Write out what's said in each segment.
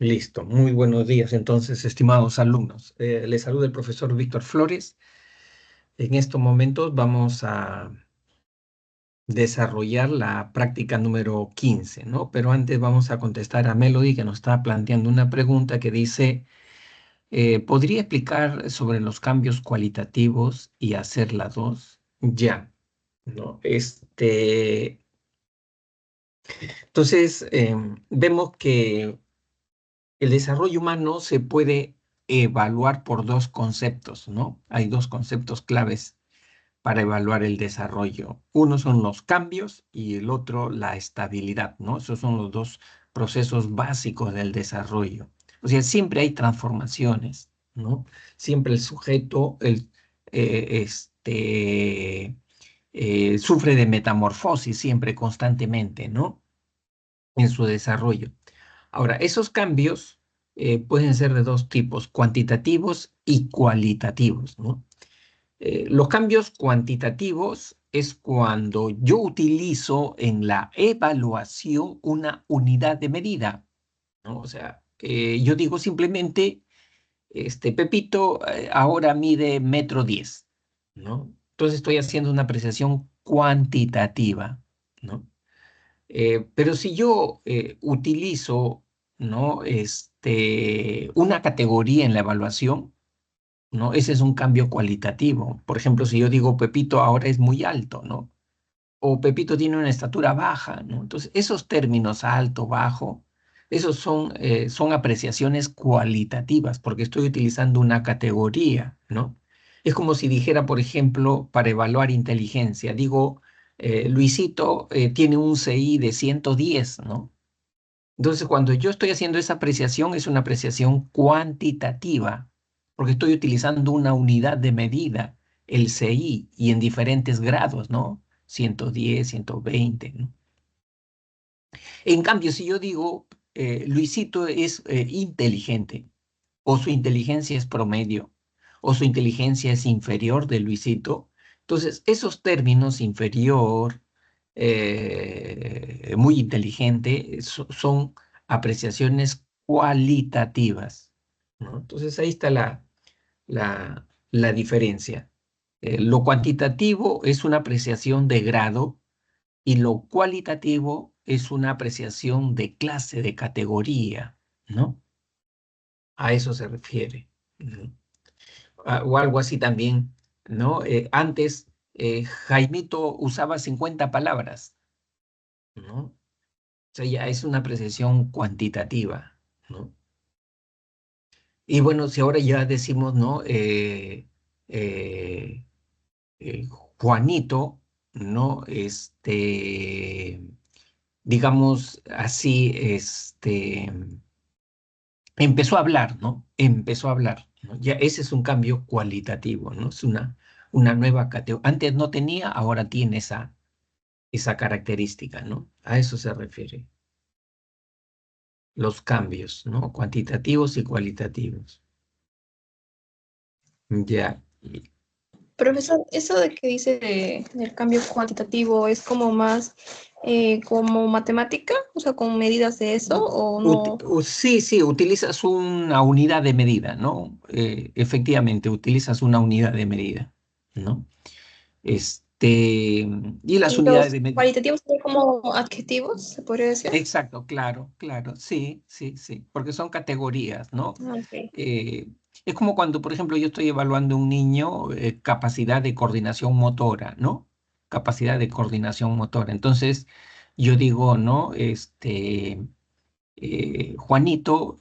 Listo, muy buenos días entonces, estimados alumnos. Les saluda el profesor Víctor Flores. En estos momentos vamos a desarrollar la práctica número 15, ¿no? Pero antes vamos a contestar a Melody, que nos está planteando una pregunta que dice, ¿podría explicar sobre los cambios cualitativos y hacer la 2? Ya, ¿no? Entonces, vemos que el desarrollo humano se puede evaluar por dos conceptos, ¿no? Hay dos conceptos claves para evaluar el desarrollo. Uno son los cambios y el otro la estabilidad, ¿no? Esos son los dos procesos básicos del desarrollo. O sea, siempre hay transformaciones, ¿no? Siempre el sujeto sufre de metamorfosis siempre, constantemente, ¿no? En su desarrollo. Ahora, esos cambios pueden ser de dos tipos, cuantitativos y cualitativos, ¿no? Los cambios cuantitativos es cuando yo utilizo en la evaluación una unidad de medida, ¿no? O sea, yo digo simplemente, Pepito ahora mide 1,10 m, ¿no? Entonces estoy haciendo una apreciación cuantitativa, ¿no? Pero si yo utilizo, ¿no? Una categoría en la evaluación, ¿no? Ese es un cambio cualitativo. Por ejemplo, si yo digo Pepito ahora es muy alto, ¿no? O Pepito tiene una estatura baja, ¿no? Entonces, esos términos alto, bajo, esos son apreciaciones cualitativas porque estoy utilizando una categoría, ¿no? Es como si dijera, por ejemplo, para evaluar inteligencia, digo, Luisito tiene un CI de 110, ¿no? Entonces, cuando yo estoy haciendo esa apreciación, es una apreciación cuantitativa, porque estoy utilizando una unidad de medida, el CI, y en diferentes grados, ¿no? 110, 120, ¿no? En cambio, si yo digo, Luisito es inteligente, o su inteligencia es promedio, o su inteligencia es inferior de Luisito, entonces esos términos inferior, muy inteligente, son apreciaciones cualitativas, ¿no? Entonces ahí está la diferencia. Lo cuantitativo es una apreciación de grado y lo cualitativo es una apreciación de clase, de categoría, ¿no? A eso se refiere. ¿No? O algo así también, ¿no? Antes, Jaimito usaba 50 palabras, ¿no? O sea, ya es una apreciación cuantitativa, ¿no? Y bueno, si ahora ya decimos, ¿no? Eh, eh, Juanito, ¿no? Digamos así, empezó a hablar, ¿no? Empezó a hablar, ¿no? Ya ese es un cambio cualitativo, ¿no? Es una nueva categoría. Antes no tenía, ahora tiene esa característica, ¿no? A eso se refiere. Los cambios, ¿no? Cuantitativos y cualitativos. Ya. Profesor, eso de que dice del cambio cuantitativo es como más como matemática, o sea, con medidas de eso, o no. Sí, sí, utilizas una unidad de medida, ¿no? Efectivamente, utilizas una unidad de medida, ¿no? Este, y las Y unidades los de medida. cualitativos son como adjetivos, se podría decir. Exacto, claro, claro, sí, sí, sí, porque son categorías, ¿no? Ah, ok. Eh, es como cuando, por ejemplo, yo estoy evaluando a un niño capacidad de coordinación motora, ¿no? Capacidad de coordinación motora. Entonces, yo digo, ¿no? Juanito,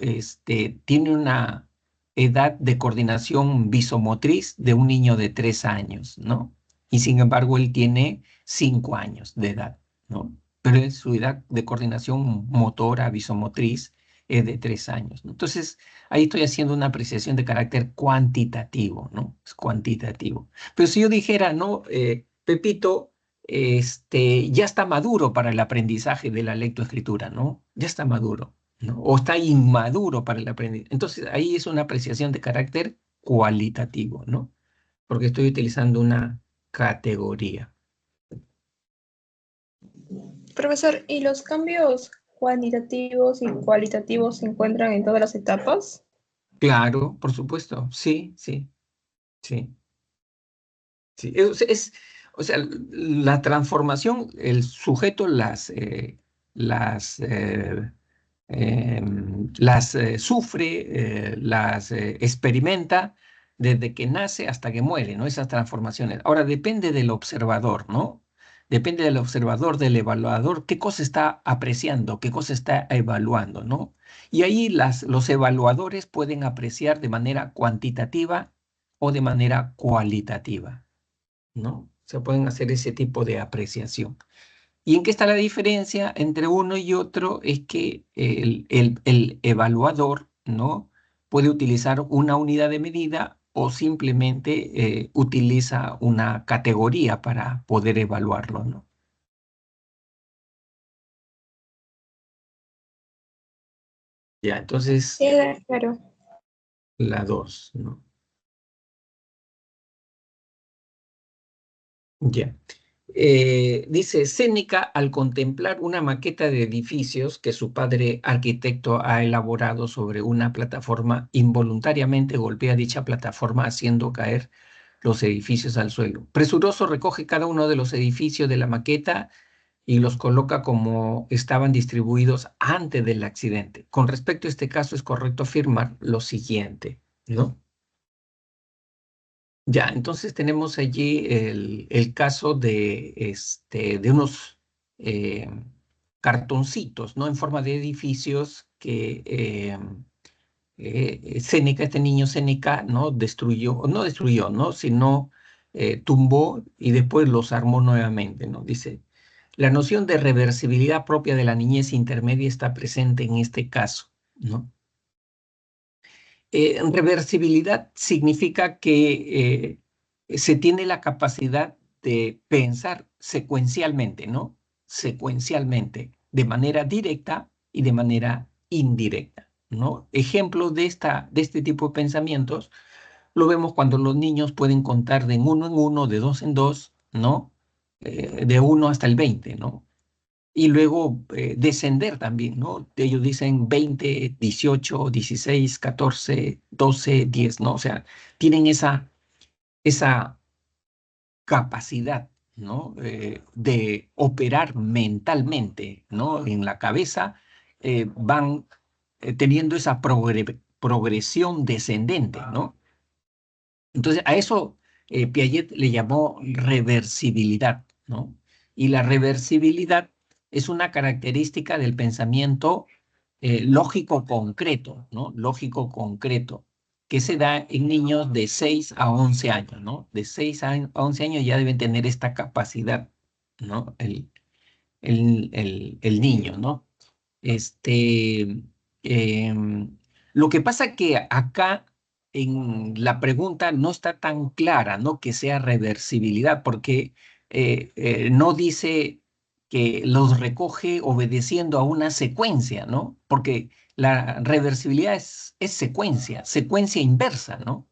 tiene una edad de coordinación visomotriz de un niño de 3 años, ¿no? Y sin embargo, él tiene 5 años de edad, ¿no? Pero su edad de coordinación motora, visomotriz, es de 3 años, ¿no? Entonces, ahí estoy haciendo una apreciación de carácter cuantitativo, ¿no? Es cuantitativo. Pero si yo dijera, no, Pepito, ya está maduro para el aprendizaje de la lectoescritura, ¿no? Ya está maduro, ¿no? O está inmaduro para el aprendizaje. Entonces, ahí es una apreciación de carácter cualitativo, ¿no? Porque estoy utilizando una categoría. Profesor, ¿y los cambios cuantitativos y cualitativos se encuentran en todas las etapas? Claro, por supuesto. Sí, sí, sí. Sí, o sea, la transformación, el sujeto las, sufre, las experimenta desde que nace hasta que muere, ¿no? Esas transformaciones. Ahora, depende del observador, ¿no? Depende del observador, del evaluador, qué cosa está apreciando, qué cosa está evaluando, ¿no? Y ahí los evaluadores pueden apreciar de manera cuantitativa o de manera cualitativa, ¿no? Se pueden hacer ese tipo de apreciación. ¿Y en qué está la diferencia entre uno y otro? Es que el evaluador, ¿no? Puede utilizar una unidad de medida o simplemente utiliza una categoría para poder evaluarlo, ¿no? Ya, entonces Claro. la dos, ¿no? Ya. Dice Séneca al contemplar una maqueta de edificios que su padre arquitecto ha elaborado sobre una plataforma, involuntariamente golpea dicha plataforma haciendo caer los edificios al suelo. Presuroso recoge cada uno de los edificios de la maqueta y los coloca como estaban distribuidos antes del accidente. Con respecto a este caso es correcto afirmar lo siguiente, ¿no? Ya, entonces tenemos allí el caso de unos eh, cartoncitos, ¿no? En forma de edificios que Séneca, este niño Séneca, ¿no? Destruyó, o no destruyó, ¿no? Sino tumbó y después los armó nuevamente, ¿no? Dice, la noción de reversibilidad propia de la niñez intermedia está presente en este caso, ¿no? Reversibilidad significa que se tiene la capacidad de pensar secuencialmente, ¿no? Secuencialmente, de manera directa y de manera indirecta, ¿no? Ejemplos de este tipo de pensamientos lo vemos cuando los niños pueden contar de en uno, de dos en dos, ¿no? De uno hasta el 20, ¿no? Y luego descender también, ¿no? Ellos dicen 20, 18, 16, 14, 12, 10, ¿no? O sea, tienen esa capacidad, ¿no? De operar mentalmente, ¿no? En la cabeza van teniendo esa progresión descendente, ¿no? Entonces, a eso Piaget le llamó reversibilidad, ¿no? Y la reversibilidad es una característica del pensamiento lógico concreto, ¿no? Lógico concreto, que se da en niños de 6 a 11 años, ¿no? De 6 a 11 años ya deben tener esta capacidad, ¿no? El niño, ¿no? Este, lo que pasa que acá en la pregunta no está tan clara, ¿no? Que sea reversibilidad, porque no dice que los recoge obedeciendo a una secuencia, ¿no? Porque la reversibilidad es secuencia, secuencia inversa, ¿no?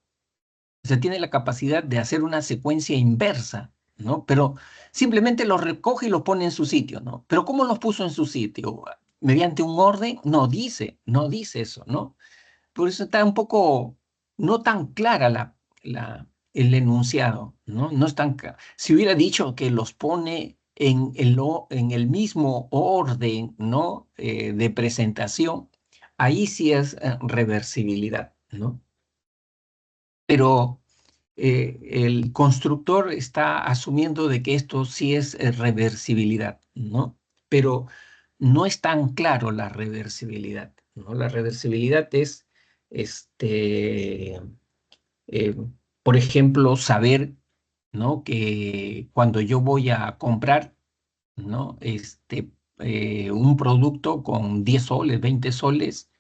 O sea, tiene la capacidad de hacer una secuencia inversa, ¿no? Pero simplemente los recoge y los pone en su sitio, ¿no? Pero ¿cómo los puso en su sitio? ¿Mediante un orden? No dice eso, ¿no? Por eso está un poco, no tan clara el enunciado, ¿no? No es tan si hubiera dicho que los pone en el mismo orden, ¿no? De presentación, ahí sí es reversibilidad, ¿no? Pero el constructor está asumiendo de que esto sí es reversibilidad, ¿no? Pero no es tan claro la reversibilidad, ¿no? La reversibilidad es, este, eh, por ejemplo, saber, ¿no? Que cuando yo voy a comprar, ¿no? Un producto con 10 soles, 20 soles,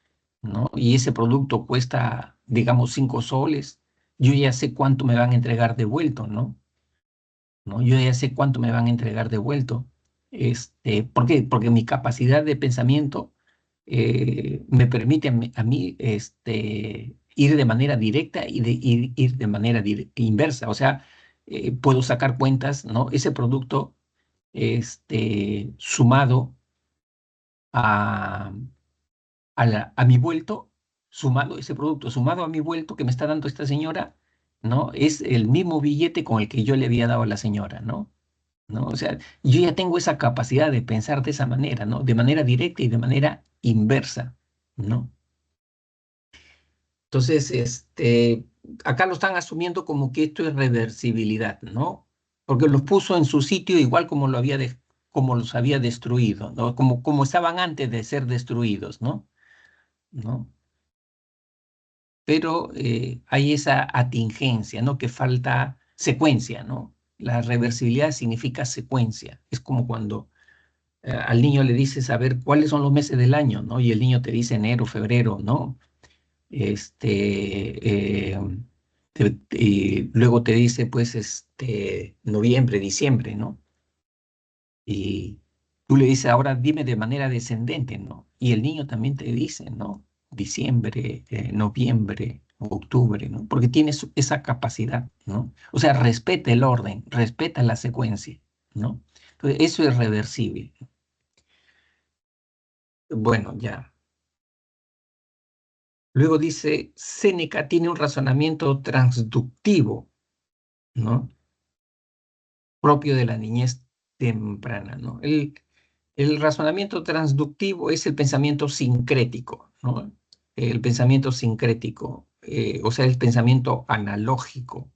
¿no? Y ese producto cuesta, digamos, 5 soles, yo ya sé cuánto me van a entregar devuelto, ¿no? ¿No? Yo ya sé cuánto me van a entregar devuelto. ¿Por qué? Porque mi capacidad de pensamiento me permite a mí, ir de manera directa y ir de manera inversa. O sea, puedo sacar cuentas, ¿no? Ese producto, sumado a, a mi vuelto, sumado ese producto, sumado a mi vuelto que me está dando esta señora, ¿no? Es el mismo billete con el que yo le había dado a la señora, ¿no? ¿No? O sea, yo ya tengo esa capacidad de pensar de esa manera, ¿no? De manera directa y de manera inversa, ¿no? Entonces, acá lo están asumiendo como que esto es reversibilidad, ¿no? Porque los puso en su sitio igual como como los había destruido, ¿no? Como estaban antes de ser destruidos, ¿no? ¿No? Pero hay esa atingencia, ¿no? Que falta secuencia, ¿no? La reversibilidad significa secuencia. Es como cuando al niño le dices, a ver, ¿cuáles son los meses del año, ¿no? Y el niño te dice enero, febrero, ¿no? este, y luego te dice, pues, noviembre, diciembre, ¿no? Y tú le dices, ahora dime de manera descendente, ¿no? Y el niño también te dice, ¿no? Diciembre, noviembre, octubre, ¿no? Porque tiene esa capacidad, ¿no? O sea, respeta el orden, respeta la secuencia, ¿no? Entonces, eso es reversible. Bueno, ya. Luego dice, Séneca tiene un razonamiento transductivo, ¿no? Propio de la niñez temprana, ¿no? El razonamiento transductivo es el pensamiento sincrético, ¿no? El pensamiento sincrético, o sea, el pensamiento analógico,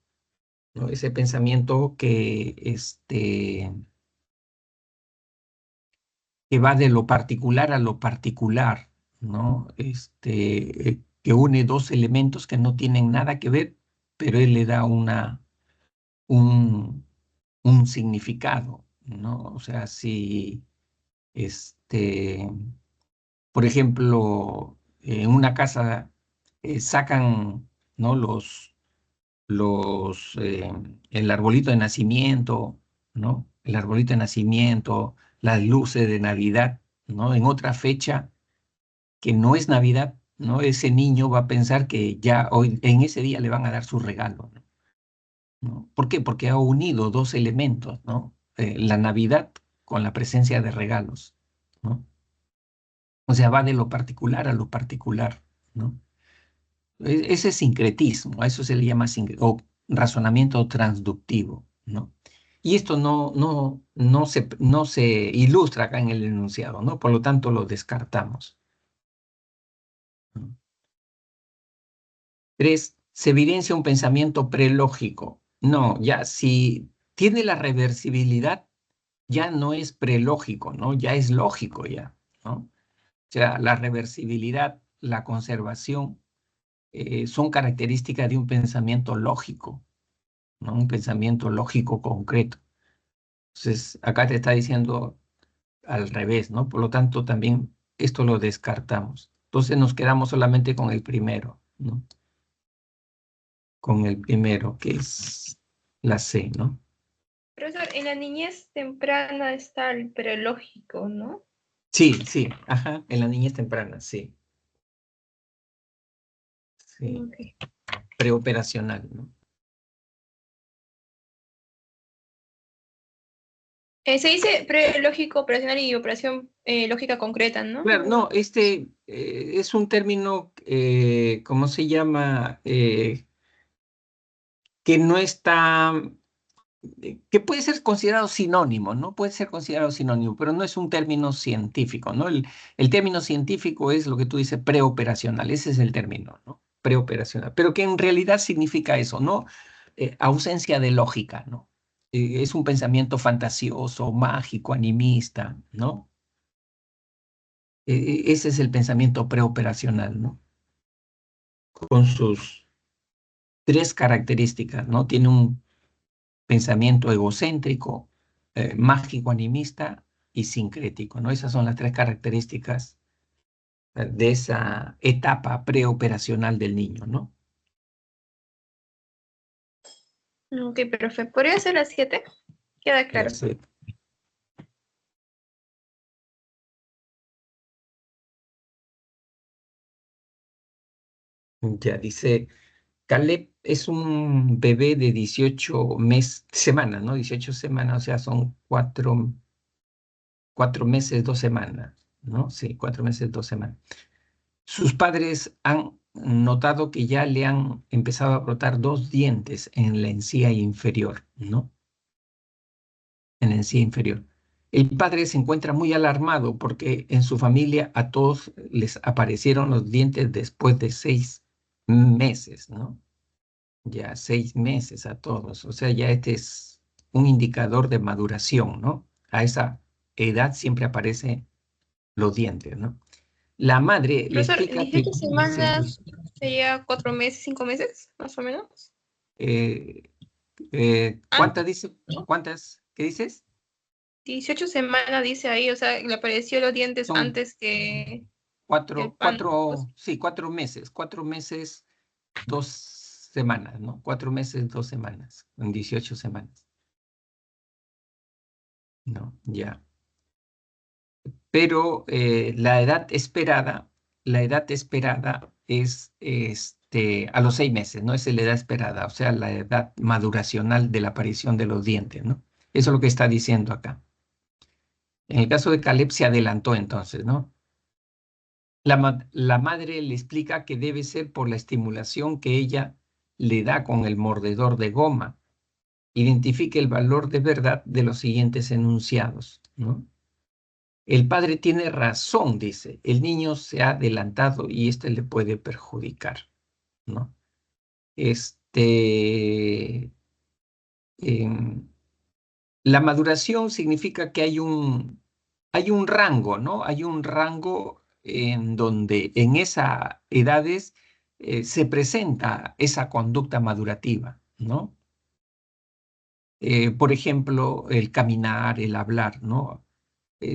¿no? Ese pensamiento que va de lo particular a lo particular, ¿no? Que une dos elementos que no tienen nada que ver, pero él le da un, un significado, ¿no? O sea, si, este, por ejemplo, en una casa sacan, ¿no? El arbolito de nacimiento, ¿no? El arbolito de nacimiento, las luces de Navidad, ¿no? En otra fecha que no es Navidad, ¿no? Ese niño va a pensar que ya hoy, en ese día le van a dar su regalo, ¿no? ¿No? ¿Por qué? Porque ha unido dos elementos, ¿no? La Navidad con la presencia de regalos, ¿no? O sea, va de lo particular a lo particular, ¿no? Ese sincretismo, a eso se le llama o razonamiento transductivo, ¿no? Y esto no se ilustra acá en el enunciado, ¿no? Por lo tanto, lo descartamos, ¿no? Tres, se evidencia un pensamiento prelógico. No, ya si tiene la reversibilidad, ya no es prelógico, ¿no? Ya es lógico ya, ¿no? O sea, la reversibilidad, la conservación, son características de un pensamiento lógico, ¿no? Un pensamiento lógico concreto. Entonces, acá te está diciendo al revés, ¿no? Por lo tanto, también esto lo descartamos. Entonces nos quedamos solamente con el primero, ¿no? Con el primero, que es la C, ¿no? Profesor, en la niñez temprana está el prelógico, ¿no? Sí, sí, ajá, en la niñez temprana, sí, sí, Okay. preoperacional, ¿no? Se dice prelógico operacional y operación lógica concreta, ¿no? Claro, no, es un término, ¿cómo se llama? Que no está, que puede ser considerado sinónimo, ¿no? Puede ser considerado sinónimo, pero no es un término científico, ¿no? El término científico es lo que tú dices, preoperacional, ese es el término, ¿no? Preoperacional, pero que en realidad significa eso, ¿no? Ausencia de lógica, ¿no? Es un pensamiento fantasioso, mágico, animista, ¿no? Ese es el pensamiento preoperacional, ¿no? Con sus tres características, ¿no? Tiene un pensamiento egocéntrico, mágico, animista y sincrético, ¿no? Esas son las tres características de esa etapa preoperacional del niño, ¿no? Ok, perfecto. ¿Podría ser las 7? Queda claro. Sí. Ya dice, Caleb es un bebé de 18 semanas, ¿no? 18 semanas, o sea, son 4 meses, 2 semanas. ¿no? Sí, 4 meses, 2 semanas. Sus padres han notado que ya le han empezado a brotar 2 dientes en la encía inferior, ¿no? En la encía inferior. El padre se encuentra muy alarmado porque en su familia a todos les aparecieron los dientes después de 6 meses, ¿no? Ya 6 meses a todos. O sea, ya este es un indicador de maduración, ¿no? A esa edad siempre aparecen los dientes, ¿no? La madre le Profesor, en explica que 18 sí, semanas sería 4 meses, 5 meses, más o menos. eh, ¿cuántas Antes, dice? ¿no? ¿Cuántas? ¿Qué dices? 18 semanas dice ahí, o sea, le apareció los dientes Son antes que el cuatro, pan, ¿no? Pues, sí, 4 meses, 4 meses, 2 semanas, ¿no? 4 meses, 2 semanas, en 18 semanas, ¿no? Ya. Pero la edad esperada es a los 6 meses, ¿no? Esa es la edad esperada, o sea, la edad maduracional de la aparición de los dientes, ¿no? Eso es lo que está diciendo acá. En el caso de Caleb se adelantó entonces, ¿no? La madre le explica que debe ser por la estimulación que ella le da con el mordedor de goma. Identifique el valor de verdad de los siguientes enunciados, ¿no? El padre tiene razón, dice. El niño se ha adelantado y este le puede perjudicar, ¿no? Este, em, la maduración significa que hay un rango, ¿no? Hay un rango en donde en esas edades se presenta esa conducta madurativa, ¿no? Por ejemplo, el caminar, el hablar, ¿no?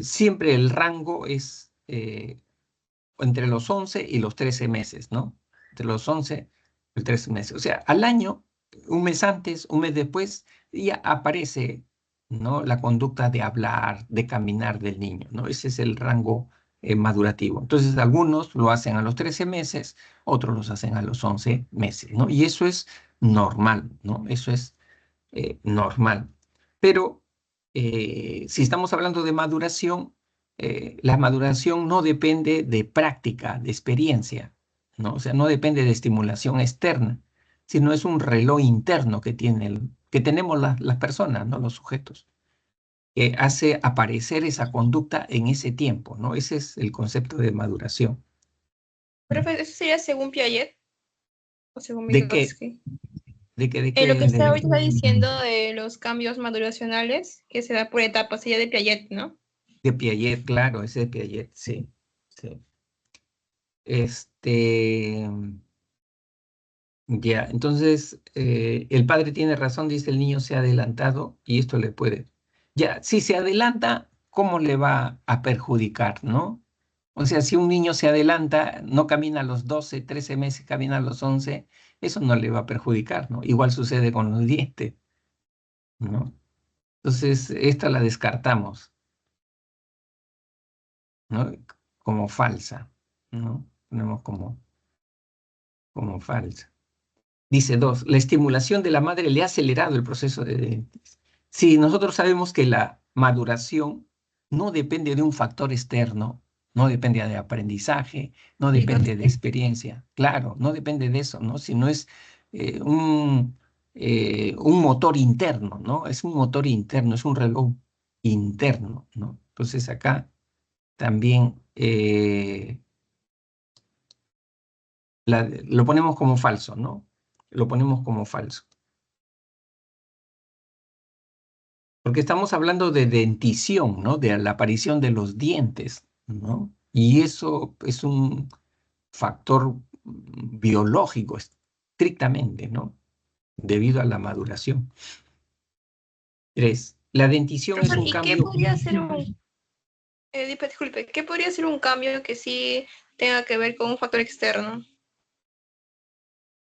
Siempre el rango es entre los 11 y los 13 meses, ¿no? Entre los 11 y los 13 meses. O sea, al año, un mes antes, un mes después, ya aparece, ¿no? La conducta de hablar, de caminar del niño, ¿no? Ese es el rango madurativo. Entonces, algunos lo hacen a los 13 meses, otros los hacen a los 11 meses, ¿no? Y eso es normal, ¿no? Eso es normal. Pero si estamos hablando de maduración, la maduración no depende de práctica, de experiencia, ¿no? O sea, no depende de estimulación externa, sino es un reloj interno que tenemos las personas, ¿no? Los sujetos, que hace aparecer esa conducta en ese tiempo, ¿no? Ese es el concepto de maduración, ¿no? profe, eso sería según Piaget o según ¿De qué? Vygotsky. ¿De qué? ¿De Lo que qué? está ahorita está diciendo de los cambios maduracionales, que se da por etapas, sería de Piaget, ¿no? De Piaget, claro, ese de Piaget, sí, sí. Este, ya, entonces el padre tiene razón, dice el niño se ha adelantado y esto le puede. Ya, si se adelanta, ¿cómo le va a perjudicar, no? O sea, si un niño se adelanta, no camina a los 12, 13 meses, camina a los 11, eso no le va a perjudicar, ¿no? Igual sucede con los dientes, ¿no? Entonces, esta la descartamos, ¿no? Como falsa, ¿no? Ponemos como falsa. Dice dos, la estimulación de la madre le ha acelerado el proceso de dentes. Sí, nosotros sabemos que la maduración no depende de un factor externo, no depende de aprendizaje, no depende de Vygotsky. experiencia, claro, no depende de eso, ¿no? Sino es un motor interno, ¿no? Es un motor interno, es un reloj interno, ¿no? Entonces acá también lo ponemos como falso, ¿no? Lo ponemos como falso. Porque estamos hablando de dentición, ¿no? De la aparición de los dientes, ¿no? Y eso es un factor biológico, estrictamente, ¿no? Debido a la maduración. Tres, la dentición es Profesor, un ¿y qué cambio, podría ser disculpe, qué podría ser un cambio que sí tenga que ver con un factor externo?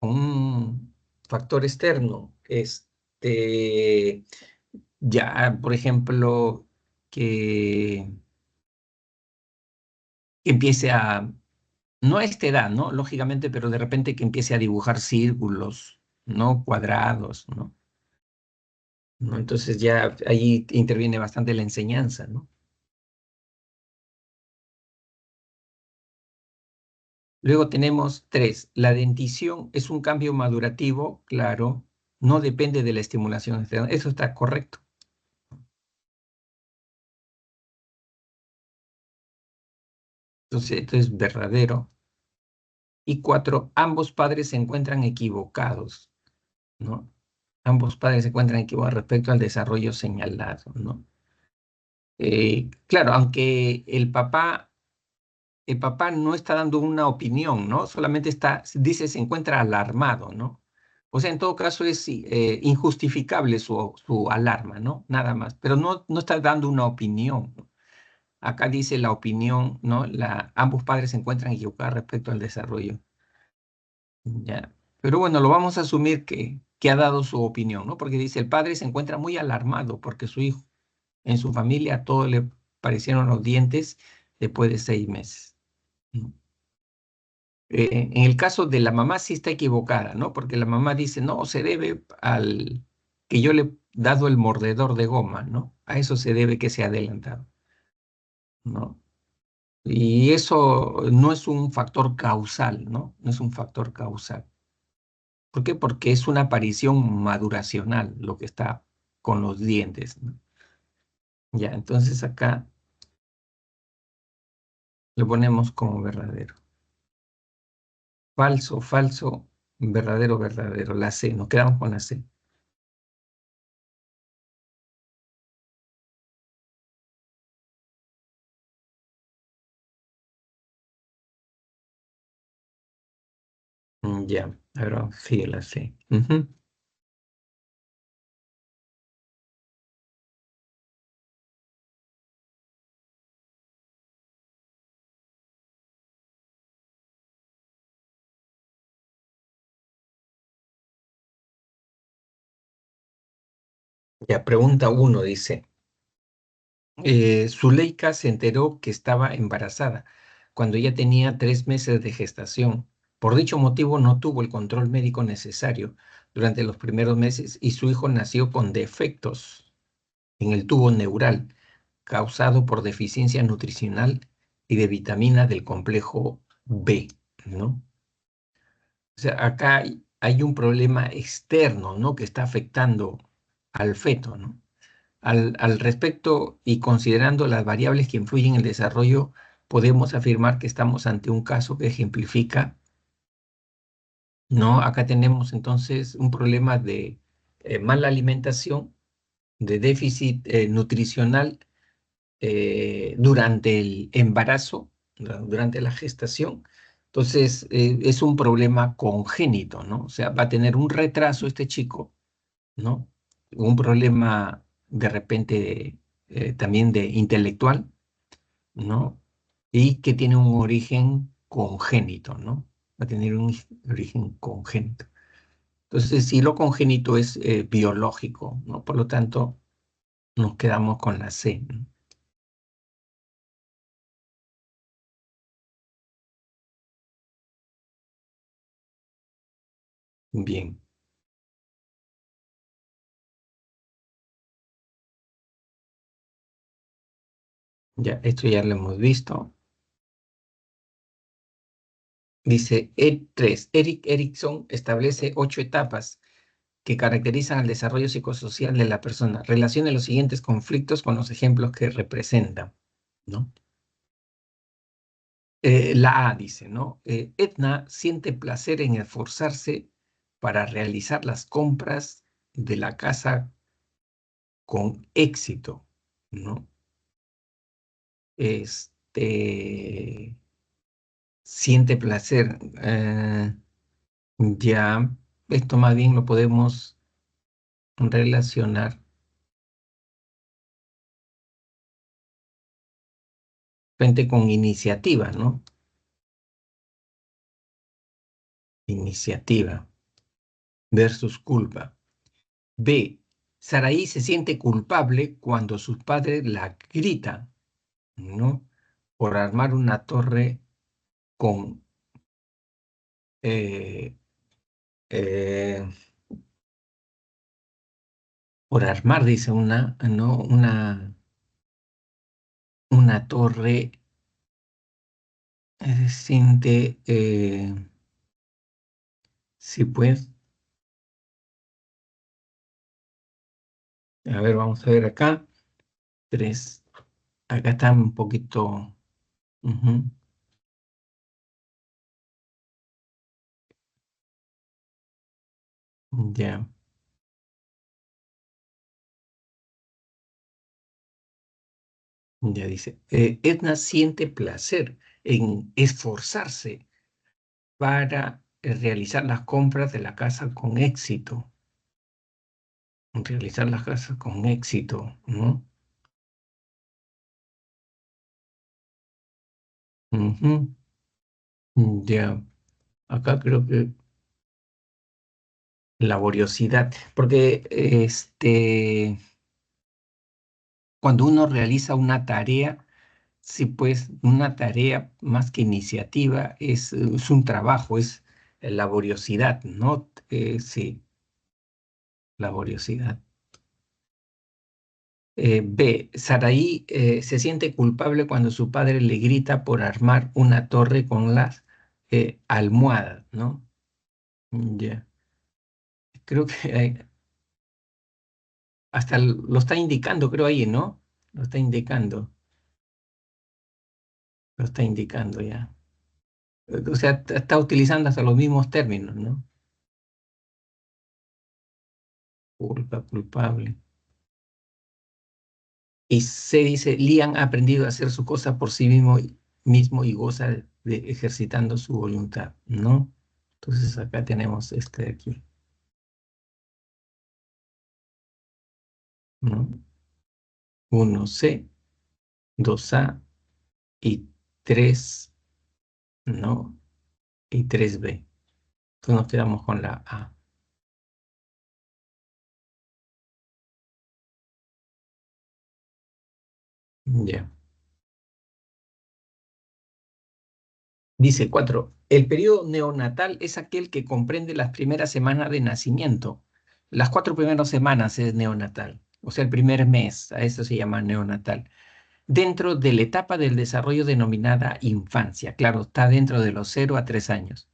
un factor externo. Ya, por ejemplo, que empiece no a esta edad, ¿no? Lógicamente, pero de repente que empiece a dibujar círculos, ¿no? Cuadrados, ¿no? ¿No? Entonces ya ahí interviene bastante la enseñanza, ¿no? Luego tenemos 3. La dentición es un cambio madurativo, claro, no depende de la estimulación externa. Eso está correcto. Entonces, esto es verdadero. Y 4. Ambos padres se encuentran equivocados, ¿no? Ambos padres se encuentran equivocados respecto al desarrollo señalado, ¿no? Claro, aunque el papá no está dando una opinión, ¿no? Solamente dice, se encuentra alarmado, ¿no? O sea, en todo caso es injustificable su alarma, ¿no? Nada más, pero no está dando una opinión, ¿no? Acá dice la opinión, ¿no? Ambos padres se encuentran equivocados respecto al desarrollo. Ya. Pero bueno, lo vamos a asumir que ha dado su opinión, ¿no? Porque dice, el padre se encuentra muy alarmado porque su hijo, en su familia, a todo le parecieron los dientes después de 6 meses. ¿No? En el caso de la mamá sí está equivocada, ¿no? Porque la mamá dice, no, se debe al que yo le he dado el mordedor de goma, ¿no? A eso se debe que se ha adelantado, ¿no? Y eso no es un factor causal, ¿no? No es un factor causal. ¿Por qué? Porque es una aparición maduracional lo que está con los dientes, ¿no? Ya, entonces acá lo ponemos como verdadero. Falso, falso, verdadero, verdadero. La C, nos quedamos con la C. Ya, ahora sí, la C. Ujú. Ya, pregunta 1 dice, Zuleika se enteró que estaba embarazada cuando ella tenía 3 meses de gestación. Por dicho motivo no tuvo el control médico necesario durante los primeros meses y su hijo nació con defectos en el tubo neural causado por deficiencia nutricional y de vitamina del complejo B, ¿no? O sea, acá hay un problema externo, ¿no? Que está afectando al feto, ¿no? Al respecto y considerando las variables que influyen en el desarrollo, podemos afirmar que estamos ante un caso que ejemplifica, ¿no? Acá tenemos entonces un problema de mala alimentación, de déficit nutricional durante el embarazo, durante la gestación. Entonces, es un problema congénito, ¿no? O sea, va a tener un retraso este chico, ¿no? Un problema de repente también de intelectual, ¿no? Y que tiene un origen congénito, ¿no? Va a tener un origen congénito. Entonces, si lo congénito es biológico, ¿no? Por lo tanto, nos quedamos con la C, ¿no? Bien, ya, esto ya lo hemos visto. Dice E3, Eric Erickson establece 8 etapas que caracterizan al desarrollo psicosocial de la persona. Relacione los siguientes conflictos con los ejemplos que representan, ¿no? La A dice, ¿no? Edna siente placer en esforzarse para realizar las compras de la casa con éxito, ¿no? Este, siente placer. Ya, esto más bien lo podemos relacionar frente con iniciativa, ¿no? Iniciativa versus culpa. B. Saraí se siente culpable cuando sus padres la gritan, ¿no? Por armar una torre con, eh, eh, por armar, dice ¿no? Una torre Se siente, sí, pues, a ver, vamos a ver acá, 3, acá está un poquito, ujú, ya, ya dice, Edna siente placer en esforzarse para realizar las compras de la casa con éxito, realizar las casas con éxito, ¿no? Ujú, ya, acá creo que laboriosidad, porque cuando uno realiza una tarea, sí, pues una tarea más que iniciativa es un trabajo, es laboriosidad, ¿no? Sí, laboriosidad. B. Saraí se siente culpable cuando su padre le grita por armar una torre con las almohadas, ¿no? Ya. Creo que hasta lo está indicando, creo ahí, ¿no? Lo está indicando, lo está indicando ya. O sea, está utilizando hasta los mismos términos, ¿no? Culpa, culpable. Y se dice, Liam ha aprendido a hacer su cosa por sí mismo y goza de ejercitando su voluntad, ¿no? Entonces acá tenemos este de aquí, ¿no? 1C, 2A y 3, ¿no? Y 3B. Entonces nos quedamos con la A. Ya. Dice 4. El periodo neonatal es aquel que comprende las primeras semanas de nacimiento. Las 4 primeras semanas es neonatal. O sea, el primer mes, a eso se llama neonatal. Dentro de la etapa del desarrollo denominada infancia. Claro, está dentro de los 0 a 3 años.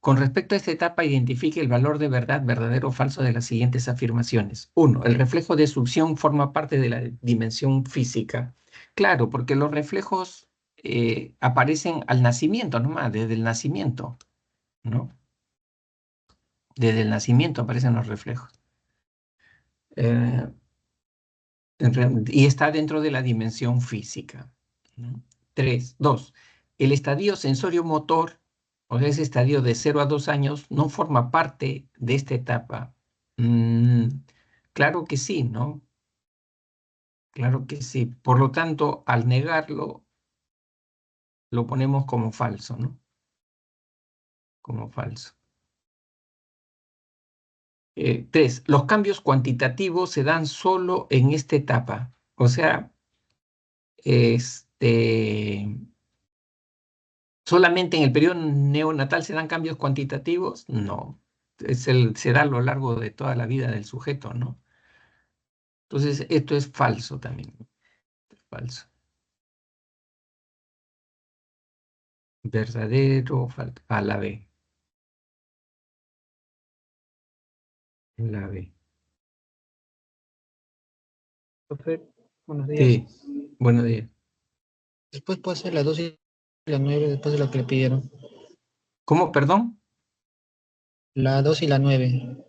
Con respecto a esta etapa, identifique el valor de verdad, verdadero o falso de las siguientes afirmaciones. 1. El reflejo de succión forma parte de la dimensión física. Claro, porque los reflejos aparecen al nacimiento nomás, desde el nacimiento, ¿no? Desde el nacimiento aparecen los reflejos. Eh, y está dentro de la dimensión física, ¿no? 3. 2. El estadio sensorio-motor, o sea, ese estadio de 0 a 2 años, no forma parte de esta etapa. Mm, claro que sí, ¿no? Claro que sí. Por lo tanto, al negarlo, lo ponemos como falso, ¿no? Como falso. 3. Los cambios cuantitativos se dan solo en esta etapa. O sea, este, ¿solamente en el periodo neonatal se dan cambios cuantitativos? No, se da a lo largo de toda la vida del sujeto, ¿no? Entonces, esto es falso también, falso. Verdadero, falso. A la B, la B. Profe, buenos días. Sí, buenos días. Después puedo hacer la 2 y la 9 después de lo que le pidieron. ¿Cómo, perdón? La 2 y la 9.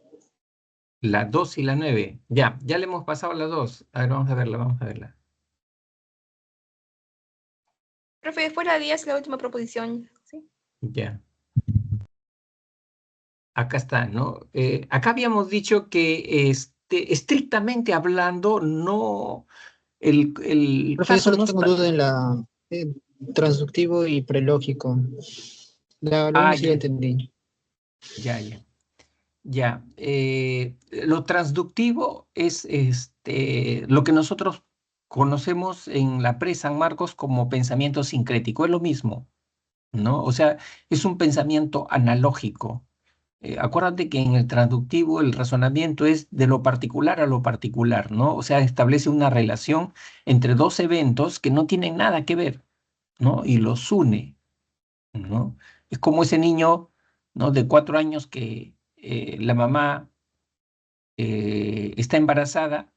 La 2 y la 9. Ya le hemos pasado la 2. A ver, vamos a verla, vamos a verla. Profe, después la 10 la última proposición, ¿sí? Ya. Acá está, ¿no? Acá habíamos dicho que estrictamente hablando, no, el Profe, yo caso solo no tengo está. duda en la transductivo y prelógico. La Ah, 1 sí la ya, entendí. ya, ya. Ya, lo transductivo es lo que nosotros conocemos en la pre-San Marcos como pensamiento sincrético, es lo mismo, ¿no? O sea, es un pensamiento analógico. Acuérdate que en el transductivo el razonamiento es de lo particular a lo particular, ¿no? O sea, establece una relación entre dos eventos que no tienen nada que ver, ¿no? Y los une. ¿no? Es como ese niño, ¿no? De 4 años que la mamá está embarazada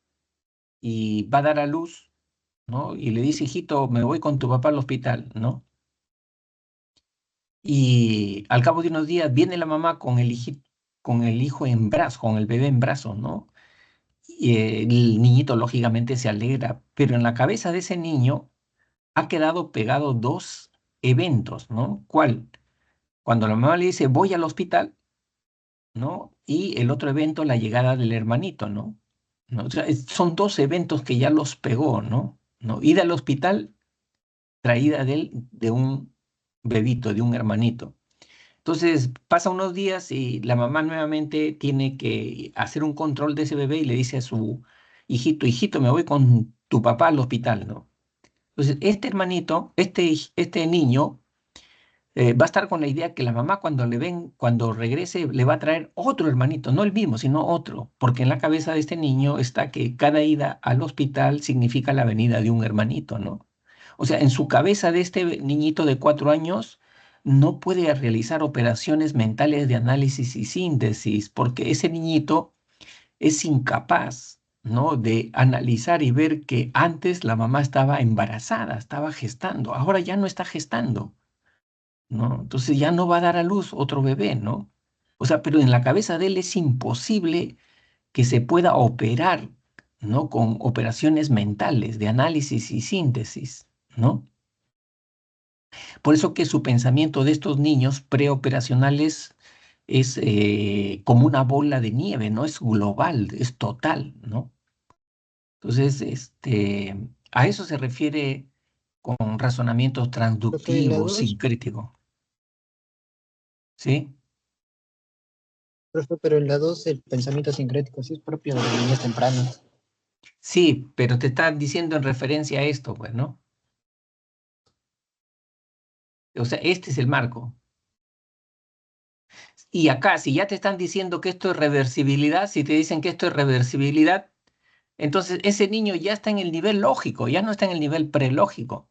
y va a dar a luz, ¿no? Y le dice, hijito, me voy con tu papá al hospital, ¿no? Y al cabo de unos días viene la mamá con el hijo en brazos, con el bebé en brazos, ¿no? Y el niñito lógicamente se alegra, pero en la cabeza de ese niño ha quedado pegado dos eventos, ¿no? ¿Cuál? Cuando la mamá le dice, voy al hospital, ¿no? Y el otro evento, la llegada del hermanito, ¿no? ¿No? O sea, son dos eventos que ya los pegó, ¿no? ¿No? Ida al hospital, traída de él, de un bebito, de un hermanito. Entonces, pasa unos días y la mamá nuevamente tiene que hacer un control de ese bebé y le dice a su hijito, hijito, me voy con tu papá al hospital, ¿no? Entonces, este hermanito, este niño, va a estar con la idea que la mamá cuando regrese, le va a traer otro hermanito, no el mismo, sino otro, porque en la cabeza de este niño está que cada ida al hospital significa la venida de un hermanito, ¿no? O sea, en su cabeza de este niñito de 4 años no puede realizar operaciones mentales de análisis y síntesis, porque ese niñito es incapaz, ¿no? De analizar y ver que antes la mamá estaba embarazada, estaba gestando, ahora ya no está gestando, ¿no? Entonces ya no va a dar a luz otro bebé, ¿no? O sea, pero en la cabeza de él es imposible que se pueda operar, ¿no? Con operaciones mentales de análisis y síntesis, ¿no? Por eso que su pensamiento de estos niños preoperacionales es como una bola de nieve, ¿no? Es global, es total, ¿no? Entonces, a eso se refiere con razonamiento Profe, en la transductivo, 2, sincrético, ¿sí? profe, pero en la 2 el pensamiento sincrético sí es propio de los niños tempranos. Sí, pero te están diciendo en referencia a esto, pues, ¿no? O sea, este es el marco. Y acá, si ya te están diciendo que esto es reversibilidad, si te dicen que esto es reversibilidad, entonces ese niño ya está en el nivel lógico, ya no está en el nivel prelógico.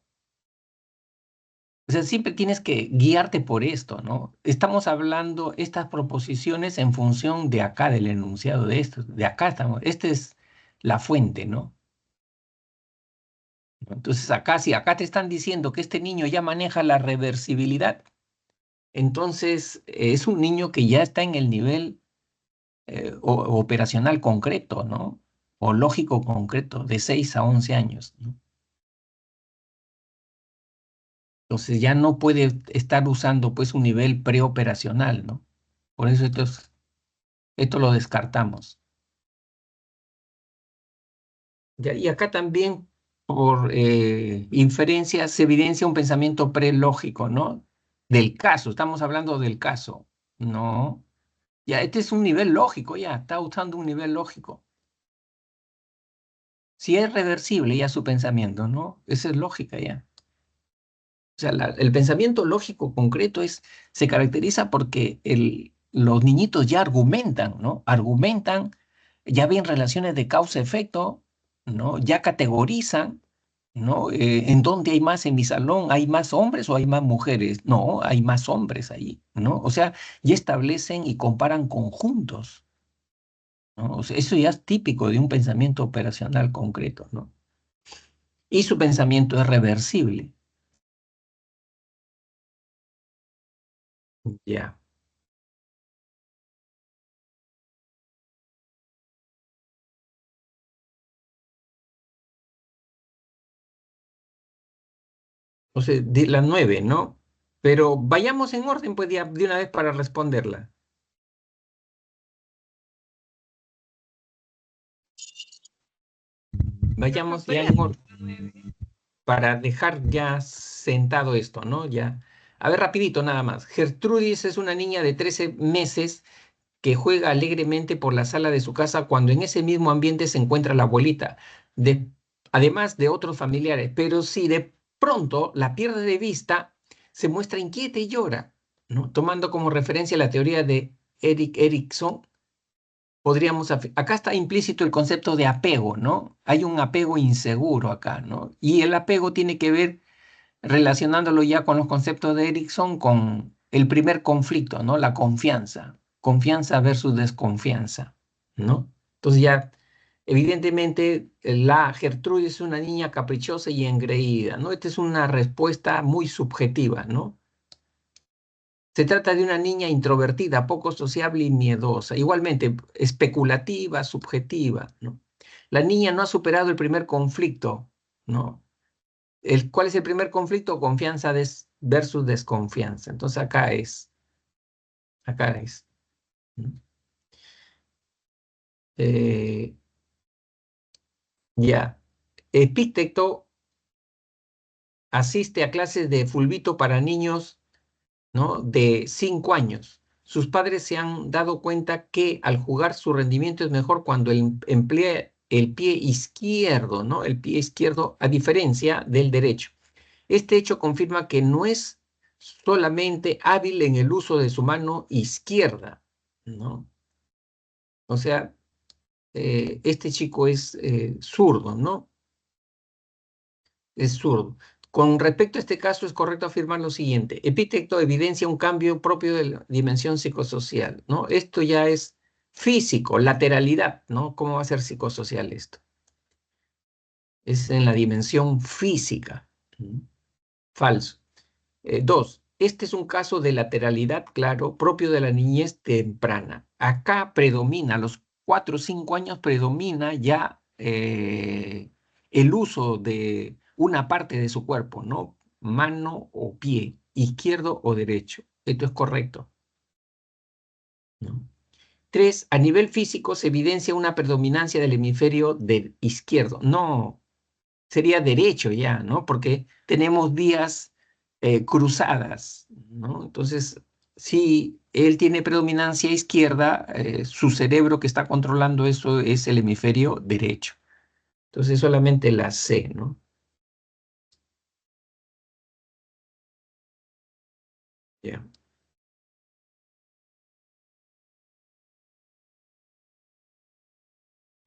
O sea, siempre tienes que guiarte por esto, ¿no? Estamos hablando estas proposiciones en función de acá, del enunciado de esto. De acá estamos. Esta es la fuente, ¿no? Entonces acá, si acá te están diciendo que este niño ya maneja la reversibilidad, entonces es un niño que ya está en el nivel operacional concreto, ¿no? O lógico concreto, de 6 a 11 años, ¿no? Entonces ya no puede estar usando pues un nivel preoperacional, ¿no? Por eso esto lo descartamos. Ya, y acá también, por inferencia, se evidencia un pensamiento prelógico, ¿no? Del caso, estamos hablando del caso, ¿no? Ya, este es un nivel lógico, ya, está usando un nivel lógico. Si es reversible ya su pensamiento, ¿no? Esa es lógica ya. O sea, el pensamiento lógico concreto se caracteriza porque los niñitos ya argumentan, ¿no? Argumentan, ya ven relaciones de causa-efecto, ¿no? Ya categorizan, ¿no? ¿En dónde hay más en mi salón? ¿Hay más hombres o hay más mujeres? No, hay más hombres ahí, ¿no? O sea, ya establecen y comparan conjuntos, ¿no? O sea, eso ya es típico de un pensamiento operacional concreto, ¿no? Y su pensamiento es reversible. Ya. O sea, de las 9, ¿no? Pero vayamos en orden, pues, de una vez para responderla. Vayamos ya en orden para dejar ya sentado esto, ¿no? Ya. A ver, rapidito nada más. Gertrudis es una niña de 13 meses que juega alegremente por la sala de su casa cuando en ese mismo ambiente se encuentra la abuelita, de, además de otros familiares. Pero si de pronto la pierde de vista, se muestra inquieta y llora, ¿no? Tomando como referencia la teoría de Erik Erikson, acá está implícito el concepto de apego, ¿no? Hay un apego inseguro acá, ¿no? Y el apego tiene que ver relacionándolo ya con los conceptos de Erickson, con el primer conflicto, ¿no? La confianza. Confianza versus desconfianza, ¿no? Entonces ya, evidentemente, la Gertrudis es una niña caprichosa y engreída, ¿no? Esta es una respuesta muy subjetiva, ¿no? Se trata de una niña introvertida, poco sociable y miedosa, igualmente especulativa, subjetiva, ¿no? La niña no ha superado el primer conflicto, ¿no? ¿Cuál es el primer conflicto? Confianza versus desconfianza. Entonces acá es. ¿No? Eh, ya. Epíteto asiste a clases de fulbito para niños, ¿no? De 5 años. Sus padres se han dado cuenta que al jugar su rendimiento es mejor cuando emplea el pie izquierdo, ¿no? El pie izquierdo a diferencia del derecho. Este hecho confirma que no es solamente hábil en el uso de su mano izquierda, ¿no? O sea, este chico es zurdo, ¿no? Es zurdo. Con respecto a este caso, es correcto afirmar lo siguiente. Epíteto evidencia un cambio propio de la dimensión psicosocial, ¿no? Esto ya es físico, lateralidad, ¿no? ¿Cómo va a ser psicosocial esto? Es en la dimensión física. ¿Mm? Falso. Dos, este es un caso de lateralidad, claro, propio de la niñez temprana. Acá predomina, a los 4 o 5 años predomina ya el uso de una parte de su cuerpo, ¿no? Mano o pie, izquierdo o derecho. Esto es correcto, ¿no? Tres, a nivel físico se evidencia una predominancia del hemisferio del izquierdo. No, sería derecho ya, ¿no? Porque tenemos vías cruzadas, ¿no? Entonces, si él tiene predominancia izquierda, su cerebro que está controlando eso es el hemisferio derecho. Entonces, solamente la C, ¿no? Ya.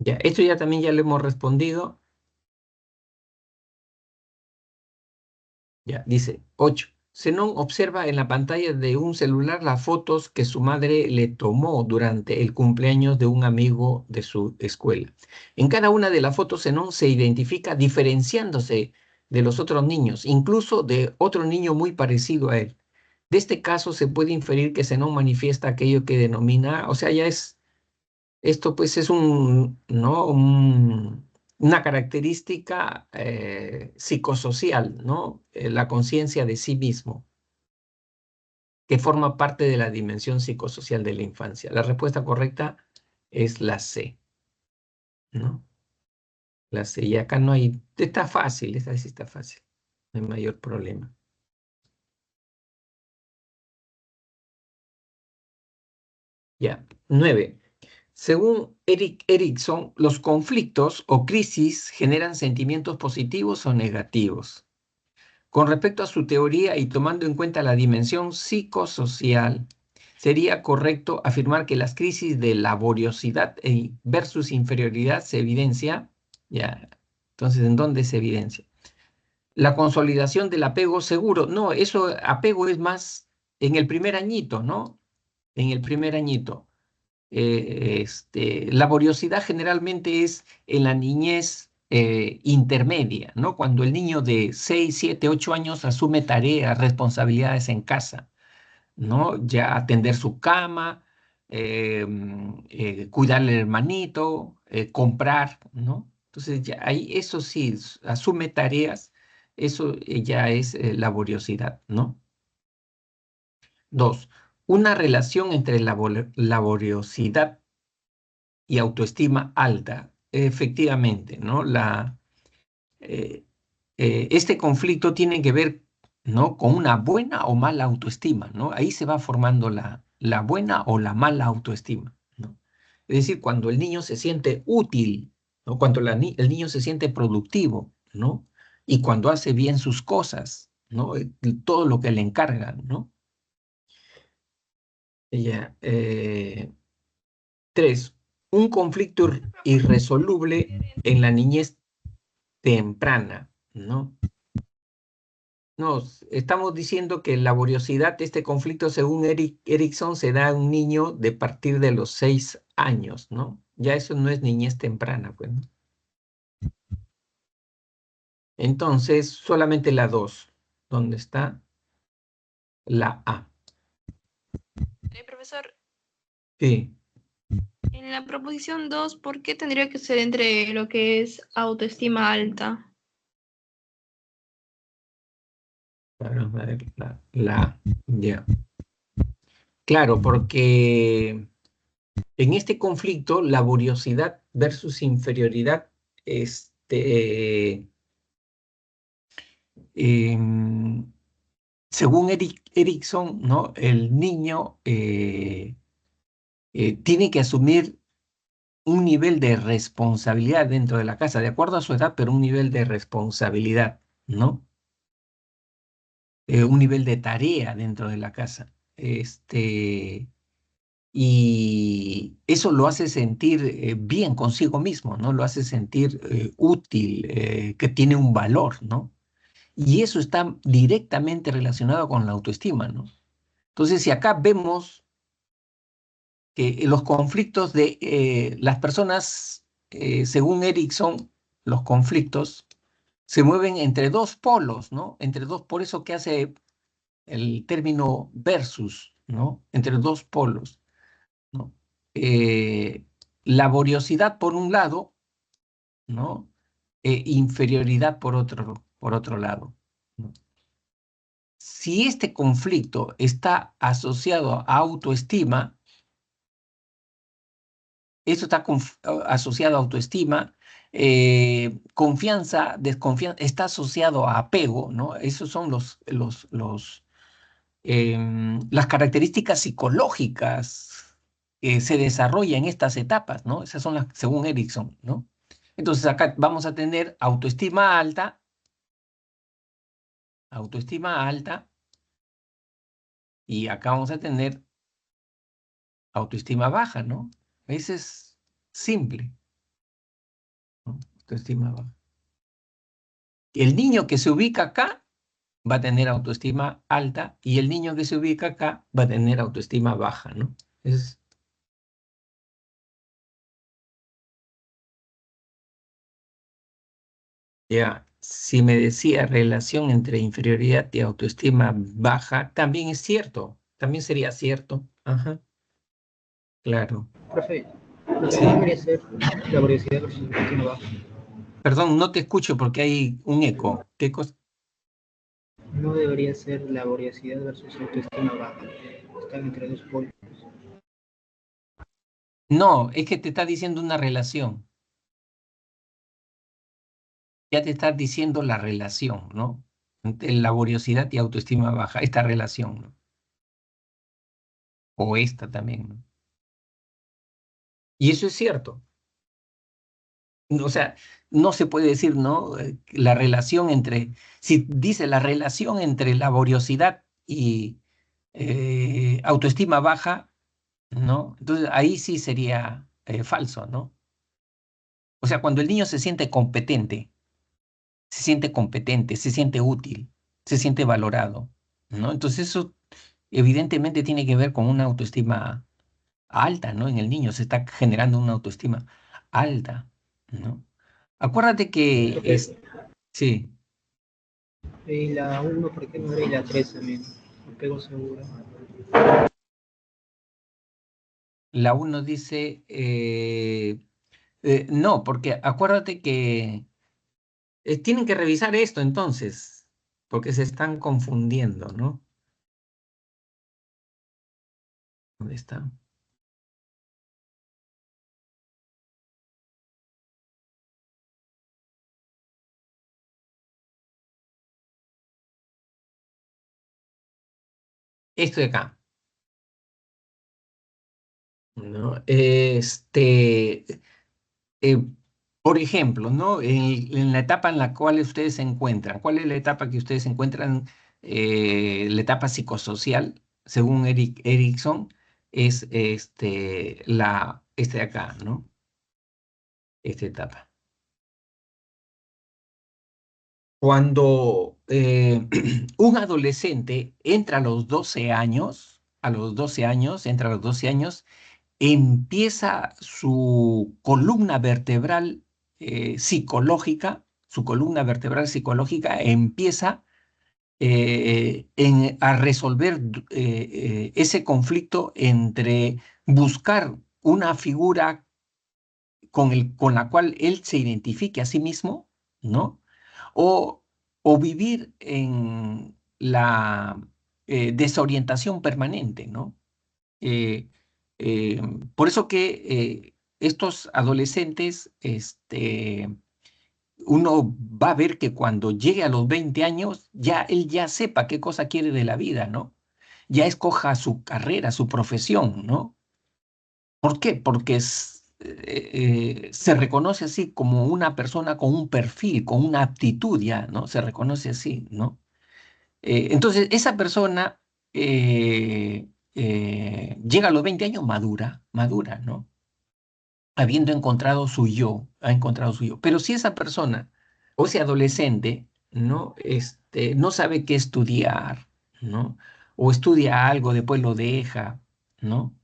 Ya, esto ya también ya lo hemos respondido. Ya, dice 8. Zenón observa en la pantalla de un celular las fotos que su madre le tomó durante el cumpleaños de un amigo de su escuela. En cada una de las fotos, Zenón se identifica diferenciándose de los otros niños, incluso de otro niño muy parecido a él. De este caso se puede inferir que Zenón manifiesta aquello que denomina, o sea, ya es, esto pues es ¿no? Una característica psicosocial, ¿no? La conciencia de sí mismo, que forma parte de la dimensión psicosocial de la infancia. La respuesta correcta es la C, ¿no? La C. Y acá no hay, está fácil, esta sí está fácil, no hay mayor problema. Ya, 9. Según Erik Erikson, los conflictos o crisis generan sentimientos positivos o negativos. Con respecto a su teoría y tomando en cuenta la dimensión psicosocial, sería correcto afirmar que las crisis de laboriosidad versus inferioridad se evidencia, ya, entonces, ¿en dónde se evidencia? La consolidación del apego seguro, no, eso apego es más en el primer añito, ¿no? En el primer añito. Laboriosidad generalmente es en la niñez intermedia, ¿no? Cuando el niño de 6, 7, 8 años asume tareas, responsabilidades en casa, ¿no? Ya atender su cama, cuidarle al hermanito, comprar, ¿no? Entonces ya ahí eso sí, asume tareas, eso ya es laboriosidad, ¿no? Dos, una relación entre laboriosidad y autoestima alta. Efectivamente, ¿no? Eh, este conflicto tiene que ver, ¿no? Con una buena o mala autoestima, ¿no? Ahí se va formando la buena o la mala autoestima, ¿no? Es decir, cuando el niño se siente útil, ¿no? Cuando el niño se siente productivo, ¿no? Y cuando hace bien sus cosas, ¿no? Todo lo que le encargan, ¿no? Ya, 3. Un conflicto irresoluble en la niñez temprana, ¿no? No, estamos diciendo que la laboriosidad de este conflicto, según Erickson, se da a un niño de partir de los 6 años, ¿no? Ya eso no es niñez temprana, pues, ¿no? Entonces, solamente la 2. ¿Dónde está? La A. Profesor, Sí. en la proposición 2, ¿por qué tendría que ser entre lo que es autoestima alta? Para ver la ya. Claro, porque en este conflicto, laboriosidad versus inferioridad, em, según Erickson, ¿no? El niño tiene que asumir un nivel de responsabilidad dentro de la casa, de acuerdo a su edad, pero un nivel de responsabilidad, ¿no? Un nivel de tarea dentro de la casa. Y eso lo hace sentir bien consigo mismo, ¿no? Lo hace sentir útil, que tiene un valor, ¿no? Y eso está directamente relacionado con la autoestima, ¿no? Entonces, si acá vemos que los conflictos de las personas, según Erickson, los conflictos se mueven entre dos polos, ¿no? Entre dos, por eso que hace el término versus, ¿no? Entre dos polos, ¿no? Eh, Laboriosidad por un lado, ¿no? Inferioridad por otro lado, ¿no? Si este conflicto está asociado a autoestima, esto está asociado a autoestima, confianza, desconfianza, está asociado a apego, ¿no? Esos son las características psicológicas que se desarrollan en estas etapas, ¿no? Esas son las, según Erickson, ¿no? Entonces acá vamos a tener autoestima alta, y acá vamos a tener autoestima baja, ¿no? Ese es simple, ¿no? Autoestima baja. El niño que se ubica acá va a tener autoestima alta, y el niño que se ubica acá va a tener autoestima baja, ¿no? Es, ya, si me decía relación entre inferioridad y autoestima baja, también es cierto, también sería cierto. Ajá, claro. Profe, Sí. no debería ser laboriosidad versus autoestima baja. Perdón, no te escucho porque hay un eco. ¿Qué cosa? No debería ser laboriosidad versus autoestima baja. Están entre dos polos. No, es que te está diciendo una relación. Ya te está diciendo la relación, ¿no? Entre laboriosidad y autoestima baja, esta relación, ¿no? O esta también, ¿no? Y eso es cierto. O sea, no se puede decir, ¿no? La relación entre, si dice la relación entre laboriosidad y autoestima baja, ¿no? Entonces ahí sí sería falso, ¿no? O sea, cuando el niño se siente útil, se siente valorado, ¿no? Entonces eso evidentemente tiene que ver con una autoestima alta, ¿no? En el niño se está generando una autoestima alta, ¿no? Acuérdate que Profe, sí, y la 1, ¿por qué no era y la 3 también? Apego seguro. la uno dice, no, porque acuérdate que tienen que revisar esto entonces, porque se están confundiendo, ¿no? ¿Dónde está? Esto de acá, ¿no? Eh, por ejemplo, ¿no? En la etapa en la cual ustedes se encuentran, ¿cuál es la etapa que ustedes se encuentran? La etapa psicosocial, según Erickson, es este de acá, ¿no? Esta etapa. Cuando un adolescente entra a los 12 años, entra a los 12 años, empieza su columna vertebral psicológica, su columna vertebral psicológica empieza a resolver ese conflicto entre buscar una figura con la cual él se identifique a sí mismo, ¿no? O, o vivir en la desorientación permanente, ¿no? Eh, eh, por eso que estos adolescentes, uno va a ver que cuando llegue a los 20 años, ya él ya sepa qué cosa quiere de la vida, ¿no? Ya escoja su carrera, su profesión, ¿no? ¿Por qué? Porque se reconoce así como una persona con un perfil, con una aptitud ya, ¿no? Se reconoce así, ¿no? Entonces, esa persona llega a los 20 años madura, ¿no? Habiendo encontrado su yo, ha encontrado su yo. Pero si esa persona o ese adolescente, ¿no? No sabe qué estudiar, ¿no? O estudia algo, después lo deja, ¿no?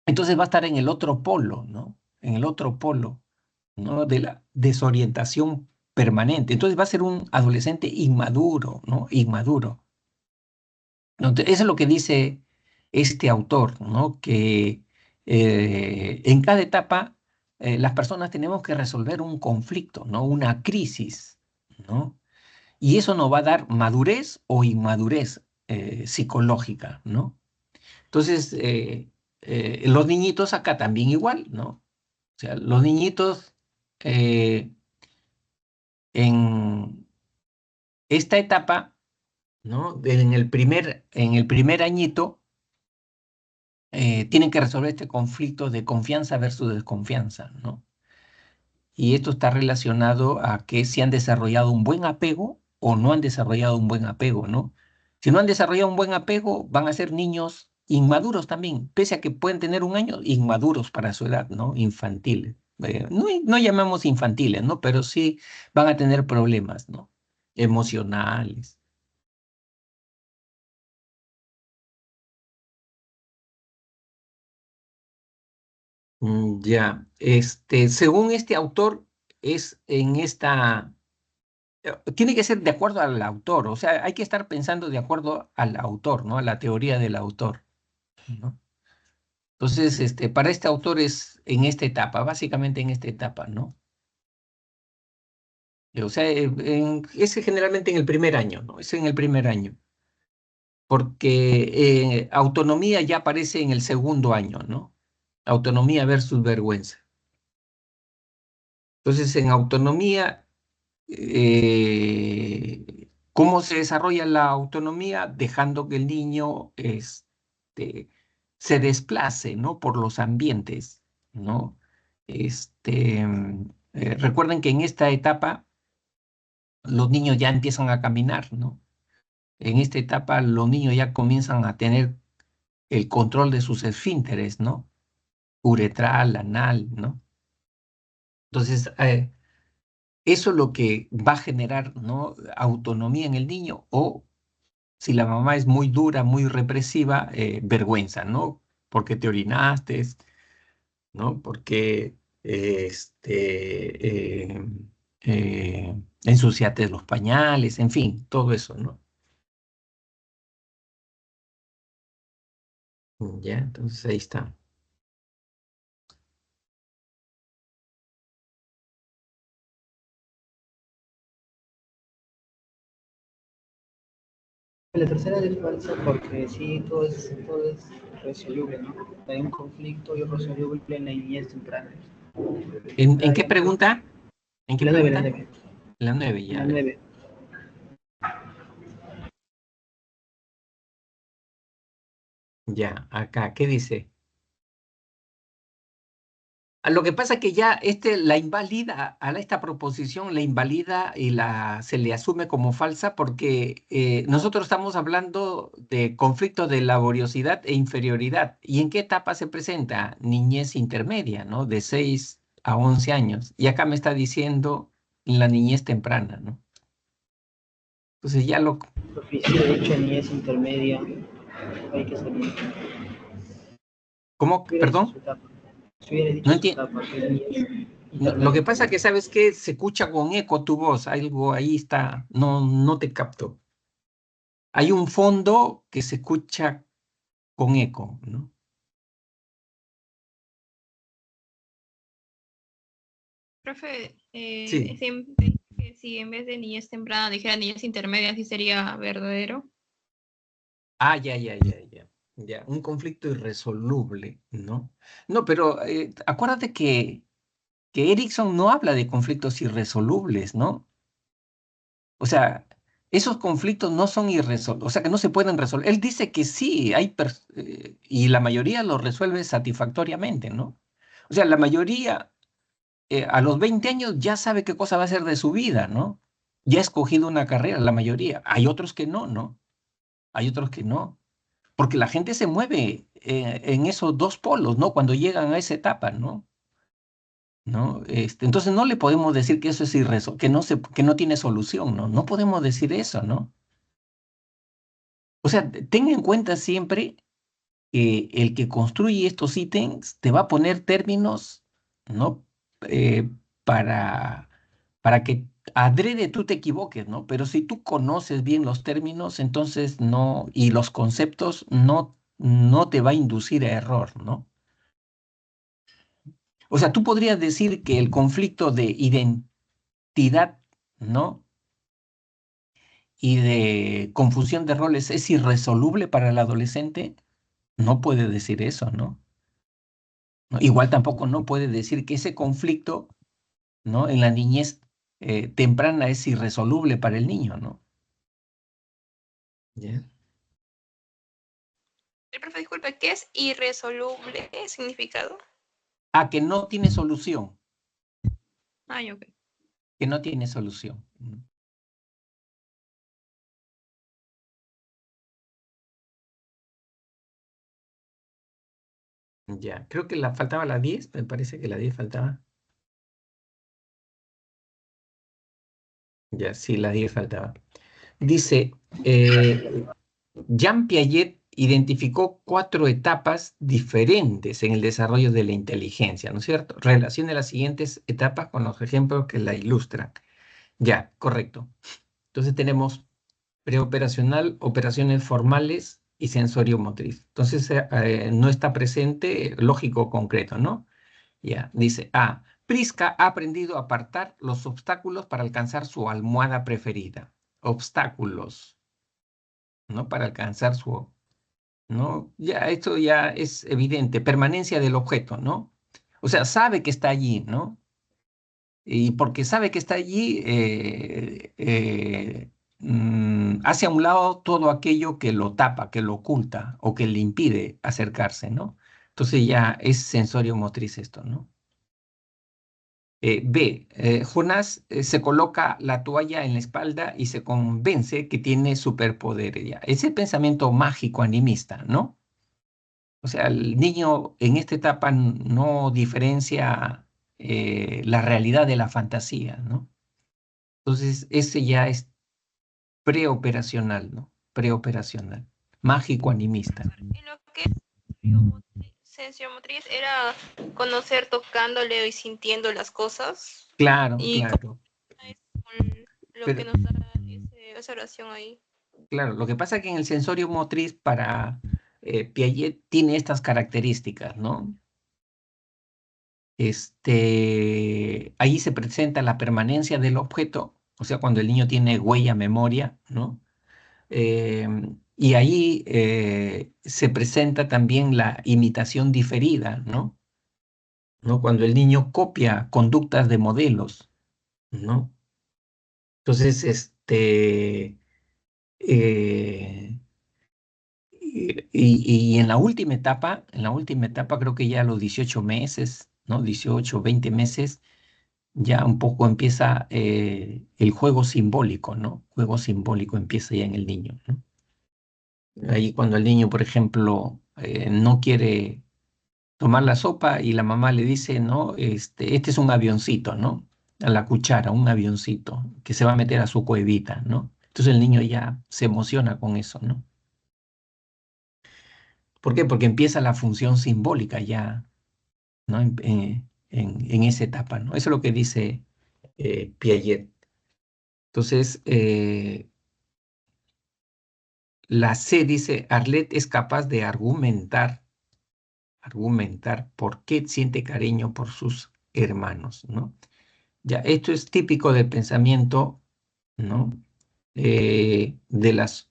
Entonces va a estar en el otro polo, ¿no? En el otro polo, ¿no? De la desorientación permanente. Entonces va a ser un adolescente inmaduro, ¿no? Inmaduro. ¿No? Eso es lo que dice este autor, ¿no? Que en cada etapa las personas tenemos que resolver un conflicto, ¿no? Una crisis, ¿no? Y eso nos va a dar madurez o inmadurez psicológica, ¿no? Entonces, los niñitos acá también igual, ¿no? O sea, los niñitos eh, en esta etapa, ¿no? En el primer añito, tienen que resolver este conflicto de confianza versus desconfianza, ¿no? Y esto está relacionado a que si han desarrollado un buen apego o no han desarrollado un buen apego, ¿no? Si no han desarrollado un buen apego, van a ser niños inmaduros también, pese a que pueden tener un año, inmaduros para su edad, ¿no? Infantiles. No, no llamamos infantiles, ¿no? Pero sí van a tener problemas, ¿no? Emocionales. Ya, según este autor, es en esta tiene que ser de acuerdo al autor, o sea, hay que estar pensando de acuerdo al autor, ¿no? A la teoría del autor, ¿no? Entonces, para este autor es en esta etapa, básicamente en esta etapa, ¿no? O sea, es generalmente en el primer año, ¿no? Es en el primer año, porque autonomía ya aparece en el segundo año, ¿no? Autonomía versus vergüenza. Entonces, en autonomía ¿cómo se desarrolla la autonomía? Dejando que el niño se desplace, ¿no? Por los ambientes, ¿no? Recuerden que en esta etapa los niños ya empiezan a caminar, ¿no? En esta etapa los niños ya comienzan a tener el control de sus esfínteres, ¿no? Uretral, anal, ¿no? Entonces, eso es lo que va a generar, ¿no? Autonomía en el niño o si la mamá es muy dura, muy represiva, vergüenza, ¿no? Porque te orinaste, ¿no? Porque ensuciaste los pañales, en fin, todo eso, ¿no? Ya, entonces ahí está. La tercera es falsa porque sí, todo es resoluble, ¿no? Hay un conflicto y resoluble en la niñez temprana. ¿En qué pregunta? ¿En qué La pregunta? 9. La 9, ya, La a ver. 9. Ya, acá, ¿qué dice? Lo que pasa es que ya la invalida, esta proposición la invalida y se le asume como falsa porque nosotros estamos hablando de conflicto de laboriosidad e inferioridad. ¿Y en qué etapa se presenta? Niñez intermedia, ¿no? De 6 a 11 años. Y acá me está diciendo la niñez temprana, ¿no? Entonces ya lo... Profe, si he dicho niñez intermedia, hay que salir. ¿Cómo? Si hubiera dicho Perdón, su etapa, si hubiera no dicho su entiendo. etapa, que es niñez Lo que intermedia. pasa que, ¿sabes qué? Se escucha con eco tu voz, algo ahí está, no te capto. Hay un fondo que se escucha con eco, ¿no? Profe, Sí. siempre que si en vez de niñez temprana dijera niñez intermedia, sí sería verdadero. Ah, ya. Ya, un conflicto irresoluble, ¿no? No, pero acuérdate que Erickson no habla de conflictos irresolubles, ¿no? O sea, esos conflictos no son irresolubles, o sea, que no se pueden resolver. Él dice que sí, y la mayoría los resuelve satisfactoriamente, ¿no? O sea, la mayoría a los 20 años ya sabe qué cosa va a hacer de su vida, ¿no? Ya ha escogido una carrera, la mayoría. Hay otros que no, ¿no? Hay otros que no. Porque la gente se mueve en esos dos polos, ¿no? Cuando llegan a esa etapa, ¿no? ¿No? Entonces no le podemos decir que eso es que no tiene solución, ¿no? No podemos decir eso, ¿no? O sea, ten en cuenta siempre que el que construye estos ítems te va a poner términos, ¿no? Para, para que adrede tú te equivoques, ¿no? Pero si tú conoces bien los términos, entonces no, y los conceptos, no te va a inducir a error, ¿no? O sea, tú podrías decir que el conflicto de identidad, ¿no? Y de confusión de roles es irresoluble para el adolescente. No puede decir eso, ¿no? ¿No? Igual tampoco no puede decir que ese conflicto, ¿no? En la niñez temprana es irresoluble para el niño, ¿no? Ya. El profe, disculpe, ¿qué es irresoluble significado? Ah, que no tiene solución, Ay, ok. que no tiene solución. Ya, creo que la faltaba la 10, me parece que la 10 faltaba. Ya, sí, la 10 faltaba. Dice, Jean Piaget identificó cuatro etapas diferentes en el desarrollo de la inteligencia, ¿no es cierto? Relacione las siguientes etapas con los ejemplos que la ilustran. Ya, correcto. Entonces tenemos preoperacional, operaciones formales y sensorio motriz. Entonces no está presente lógico concreto, ¿no? Ya, dice A. Prisca ha aprendido a apartar los obstáculos para alcanzar su almohada preferida. Obstáculos, ¿no? Para alcanzar su... ¿No? Ya, esto ya es evidente. Permanencia del objeto, ¿no? O sea, sabe que está allí, ¿no? Y porque sabe que está allí, hace a un lado todo aquello que lo tapa, que lo oculta o que le impide acercarse, ¿no? Entonces ya es sensorio motriz esto, ¿no? B. Jonás se coloca la toalla en la espalda y se convence que tiene superpoderes. Ya. Ese pensamiento mágico animista, ¿no? O sea, el niño en esta etapa no diferencia la realidad de la fantasía, ¿no? Entonces, ese ya es preoperacional, ¿no? Preoperacional. Mágico animista. En lo que es sensomotriz era conocer tocándole y sintiendo las cosas. Claro, Y claro. es con lo que Pero, nos da esa oración ahí. claro, lo que pasa es que en el sensorio motriz para Piaget tiene estas características, ¿no? Ahí se presenta la permanencia del objeto, o sea, cuando el niño tiene huella, memoria, ¿no? Y ahí se presenta también la imitación diferida, ¿no? ¿No? Cuando el niño copia conductas de modelos, ¿no? Entonces, eh, y en la última etapa, creo que ya a los 18 meses, ¿no? 18, 20 meses, ya un poco empieza el juego simbólico, ¿no? Juego simbólico empieza ya en el niño, ¿no? Ahí cuando el niño, por ejemplo, no quiere tomar la sopa y la mamá le dice, no, este es un avioncito, ¿no? A la cuchara, un avioncito que se va a meter a su cuevita, ¿no? Entonces el niño ya se emociona con eso, ¿no? ¿Por qué? Porque empieza la función simbólica ya, ¿no? En esa etapa, ¿no? Eso es lo que dice Piaget. Entonces, la C dice, Arlet es capaz de argumentar por qué siente cariño por sus hermanos, ¿no? Ya, esto es típico del pensamiento, ¿no? De las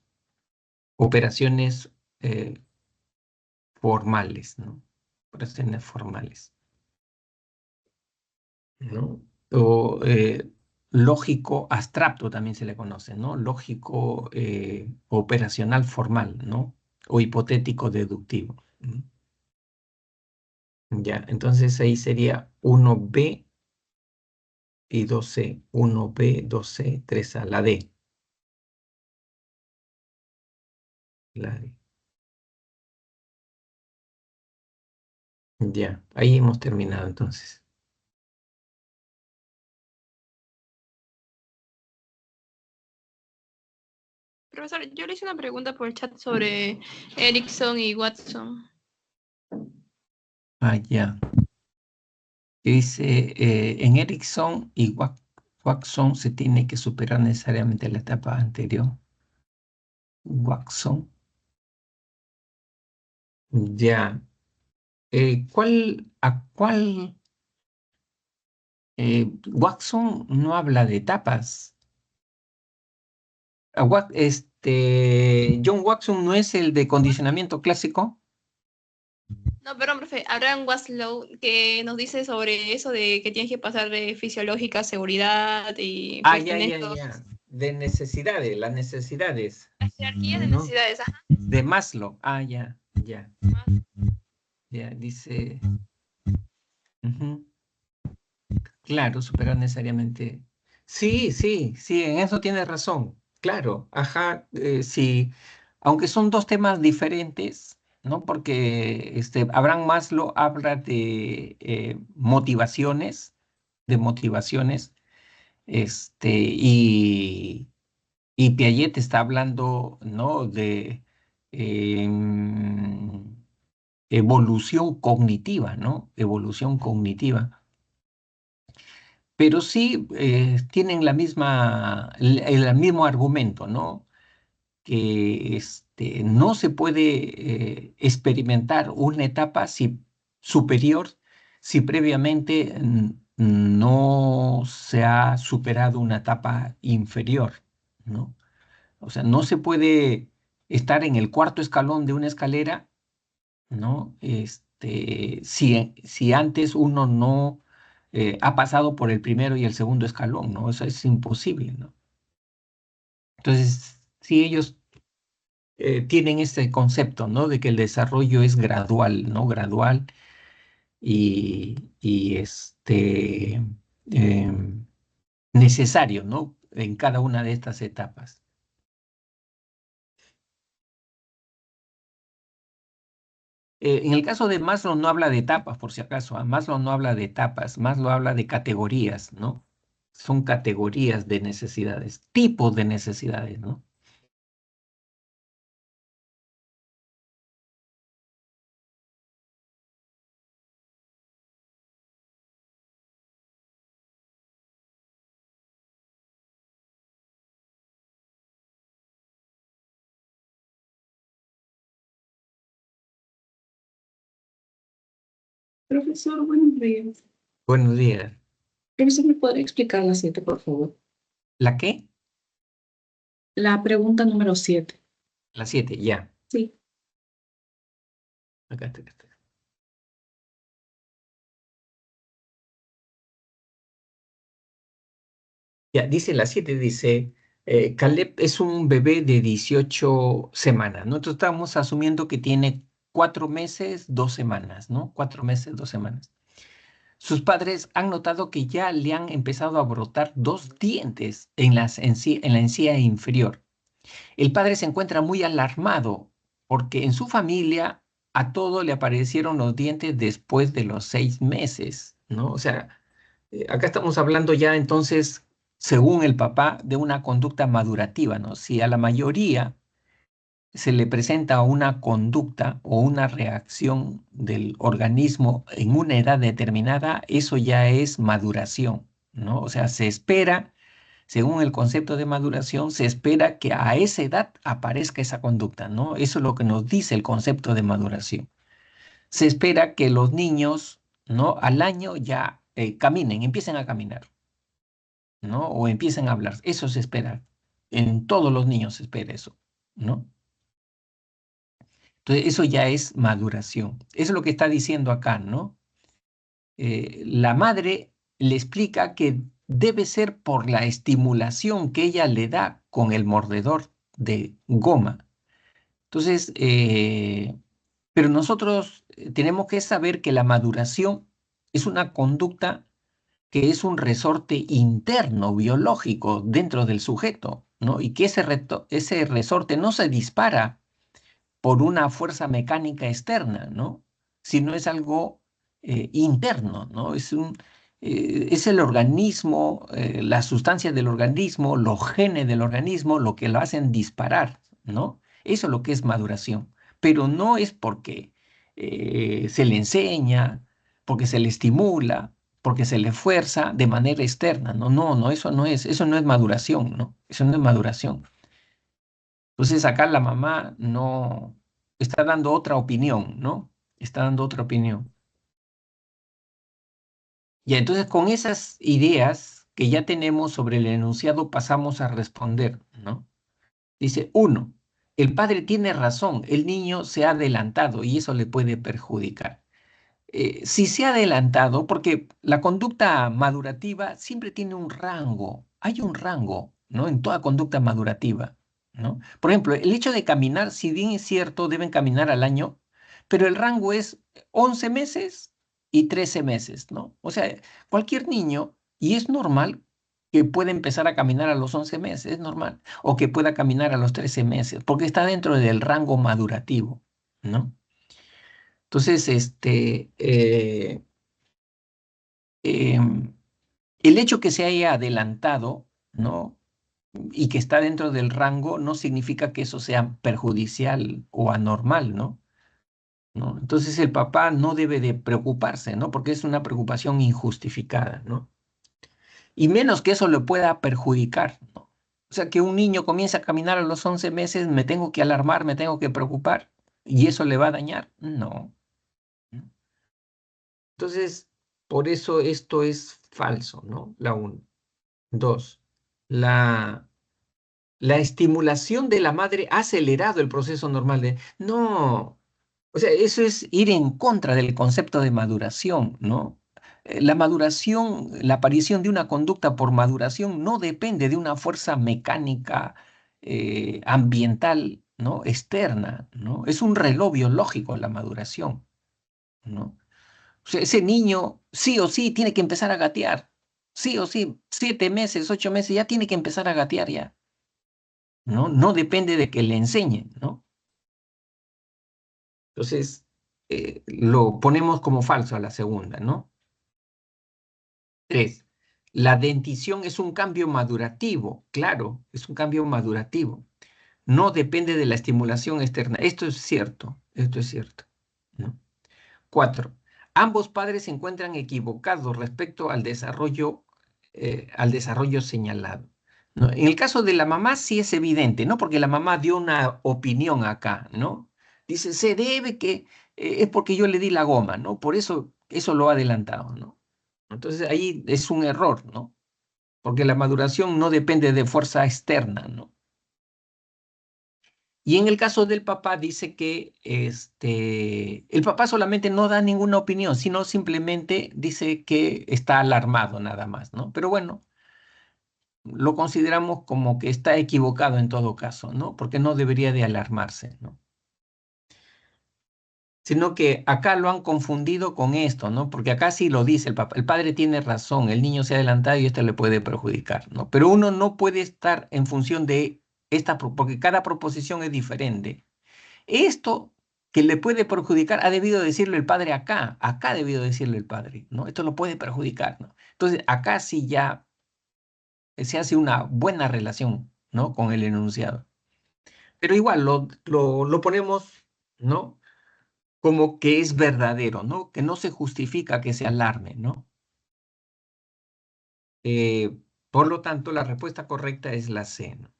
operaciones formales, ¿no? Operaciones formales, ¿no? O lógico abstracto también se le conoce, ¿no? Lógico operacional formal, ¿no? O hipotético deductivo. ¿No? Ya, entonces ahí sería 1B y 2C. 1B, 2C, 3A. La D. La D. Ya, ahí hemos terminado entonces. Profesor, yo le hice una pregunta por el chat sobre Erickson y Watson. Ah, ya. Dice, en Erickson y Watson se tiene que superar necesariamente la etapa anterior. Watson. Ya. ¿A cuál? Watson no habla de etapas. John Watson no es el de condicionamiento clásico. No, perdón, profe. Abraham Maslow que nos dice sobre eso de que tienes que pasar de fisiológica a seguridad y Ah, pues ya, tener ya, todos ya. De necesidades, las necesidades, las jerarquías de ¿no? necesidades. Ajá. De Maslow. Ah, ya, ya, ya. Dice, ujú, claro, superar necesariamente. Sí, sí, sí, en eso tienes razón. Claro, ajá, sí. Aunque son dos temas diferentes, ¿no? Porque Abraham Maslow habla de motivaciones, y Piaget está hablando, ¿no? De evolución cognitiva, ¿no? Evolución cognitiva. Pero sí tienen el mismo argumento, ¿no? Que no se puede experimentar una etapa superior si previamente no se ha superado una etapa inferior, ¿no? O sea, no se puede estar en el cuarto escalón de una escalera, ¿no? Si antes uno no ha pasado por el primero y el segundo escalón, ¿no? Eso es imposible, ¿no? Entonces, si ellos tienen este concepto, ¿no? De que el desarrollo es gradual, ¿no? Gradual y em, necesario, ¿no? En cada una de estas etapas. En el caso de Maslow no habla de etapas, por si acaso. Maslow no habla de etapas, Maslow habla de categorías, ¿no? Son categorías de necesidades, tipos de necesidades, ¿no? Profesor, buenos días. Buenos días. Profesor, ¿me podría explicar la 7, por favor? ¿La qué? La pregunta número 7. La 7, ya. Sí. Acá está, acá está. Ya, dice la 7, dice, Caleb es un bebé de 18 semanas. Nosotros estamos asumiendo que tiene 4 meses, 2 semanas, ¿no? 4 meses, 2 semanas. Sus padres han notado que ya le han empezado a brotar 2 dientes en la encía inferior. El padre se encuentra muy alarmado porque en su familia a todo le aparecieron los dientes después de los 6 meses, ¿no? O sea, acá estamos hablando ya entonces según el papá, de una conducta madurativa, ¿no? Si a la mayoría se le presenta una conducta o una reacción del organismo en una edad determinada, eso ya es maduración, ¿no? O sea, se espera, según el concepto de maduración, se espera que a esa edad aparezca esa conducta, ¿no? Eso es lo que nos dice el concepto de maduración. Se espera que los niños, ¿no? Al año ya caminen, empiecen a caminar, ¿no? O empiecen a hablar. Eso se espera. En todos los niños se espera eso, ¿no? Entonces, eso ya es maduración. Eso es lo que está diciendo acá, ¿no? La madre le explica que debe ser por la estimulación que ella le da con el mordedor de goma. Entonces, pero nosotros tenemos que saber que la maduración es una conducta que es un resorte interno, biológico, dentro del sujeto, ¿no? Y que ese resorte no se dispara por una fuerza mecánica externa, ¿no? Sino es algo interno, ¿no? Es el organismo, las sustancias del organismo, los genes del organismo, lo que lo hacen disparar, ¿no? Eso es lo que es maduración. Pero no es porque se le enseña, porque se le estimula, porque se le fuerza de manera externa. No, no, no, eso no es maduración, ¿no? Eso no es maduración. Entonces acá la mamá no está dando otra opinión, ¿no? Está dando otra opinión. Y entonces con esas ideas que ya tenemos sobre el enunciado pasamos a responder, ¿no? Dice, uno, el padre tiene razón, el niño se ha adelantado y eso le puede perjudicar. Si se ha adelantado, porque la conducta madurativa siempre tiene un rango, hay un rango, ¿no? En toda conducta madurativa, ¿no? Por ejemplo, el hecho de caminar, si bien es cierto, deben caminar al año, pero el rango es 11 meses y 13 meses, ¿no? O sea, cualquier niño, y es normal que pueda empezar a caminar a los 11 meses, es normal, o que pueda caminar a los 13 meses, porque está dentro del rango madurativo, ¿no? Entonces, el hecho que se haya adelantado, ¿no? Y que está dentro del rango no significa que eso sea perjudicial o anormal, ¿no? ¿No? Entonces el papá no debe de preocuparse, ¿no? Porque es una preocupación injustificada, ¿no? Y menos que eso le pueda perjudicar, ¿no? O sea, que un niño comience a caminar a los 11 meses, me tengo que alarmar, me tengo que preocupar, y eso le va a dañar. No. Entonces, por eso esto es falso, ¿no? La uno. Dos, la, la estimulación de la madre ha acelerado el proceso normal de... No, o sea, eso es ir en contra del concepto de maduración, ¿no? La maduración, la aparición de una conducta por maduración no depende de una fuerza mecánica ambiental, ¿no? Externa, ¿no? Es un reloj biológico la maduración, ¿no? O sea, ese niño sí o sí tiene que empezar a gatear. Sí o sí, 7 meses, 8 meses, ya tiene que empezar a gatear ya. ¿No? No depende de que le enseñen, ¿no? Entonces, lo ponemos como falso a la segunda, ¿no? 3. La dentición es un cambio madurativo, claro, es un cambio madurativo. No depende de la estimulación externa. Esto es cierto, ¿no? 4. Ambos padres se encuentran equivocados respecto al desarrollo señalado, ¿no? En el caso de la mamá sí es evidente, ¿no? Porque la mamá dio una opinión acá, ¿no? Dice, se debe que es porque yo le di la goma, ¿no? Por eso lo ha adelantado, ¿no? Entonces ahí es un error, ¿no? Porque la maduración no depende de fuerza externa, ¿no? Y en el caso del papá dice que el papá solamente no da ninguna opinión, sino simplemente dice que está alarmado nada más, ¿no? Pero bueno, lo consideramos como que está equivocado en todo caso, ¿no? Porque no debería de alarmarse, ¿no? Sino que acá lo han confundido con esto, ¿no? Porque acá sí lo dice el papá, el padre tiene razón, el niño se ha adelantado y esto le puede perjudicar, ¿no? Pero uno no puede estar en función de porque cada proposición es diferente. Esto que le puede perjudicar ha debido decirle el padre acá ha debido decirle el padre, ¿no? Esto lo puede perjudicar, ¿no? Entonces, acá sí ya se hace una buena relación, ¿no? Con el enunciado. Pero igual lo ponemos, ¿no? Como que es verdadero, ¿no? Que no se justifica que se alarme, ¿no? Por lo tanto, la respuesta correcta es la C, ¿no?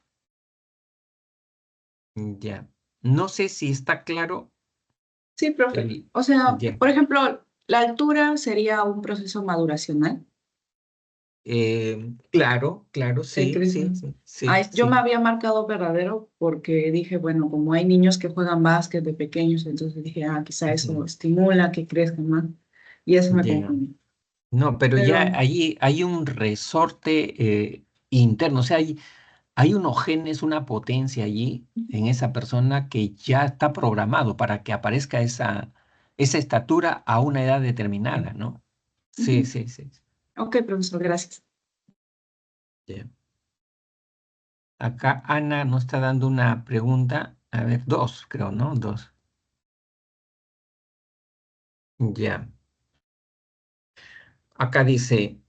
Ya. No sé si está claro Sí, profe. el... O sea, Ya. por ejemplo, la altura sería un proceso maduracional. Claro, El sí, sí, crecimiento. sí, sí, Yo me sí. había marcado verdadero porque dije, bueno, como hay niños que juegan básquet de pequeños, entonces dije, quizá eso Ujú. estimula que crezcan más. Y eso me Ya. confundí. No, pero ya Pero, allí hay un resorte interno, o sea, hay unos genes, una potencia allí en esa persona que ya está programado para que aparezca esa estatura a una edad determinada, ¿no? Sí, ujú. sí, sí. Ok, profesor, gracias. Ya. Acá Ana nos está dando una pregunta, a ver, dos, creo, ¿no? Dos. Ya. Acá dice,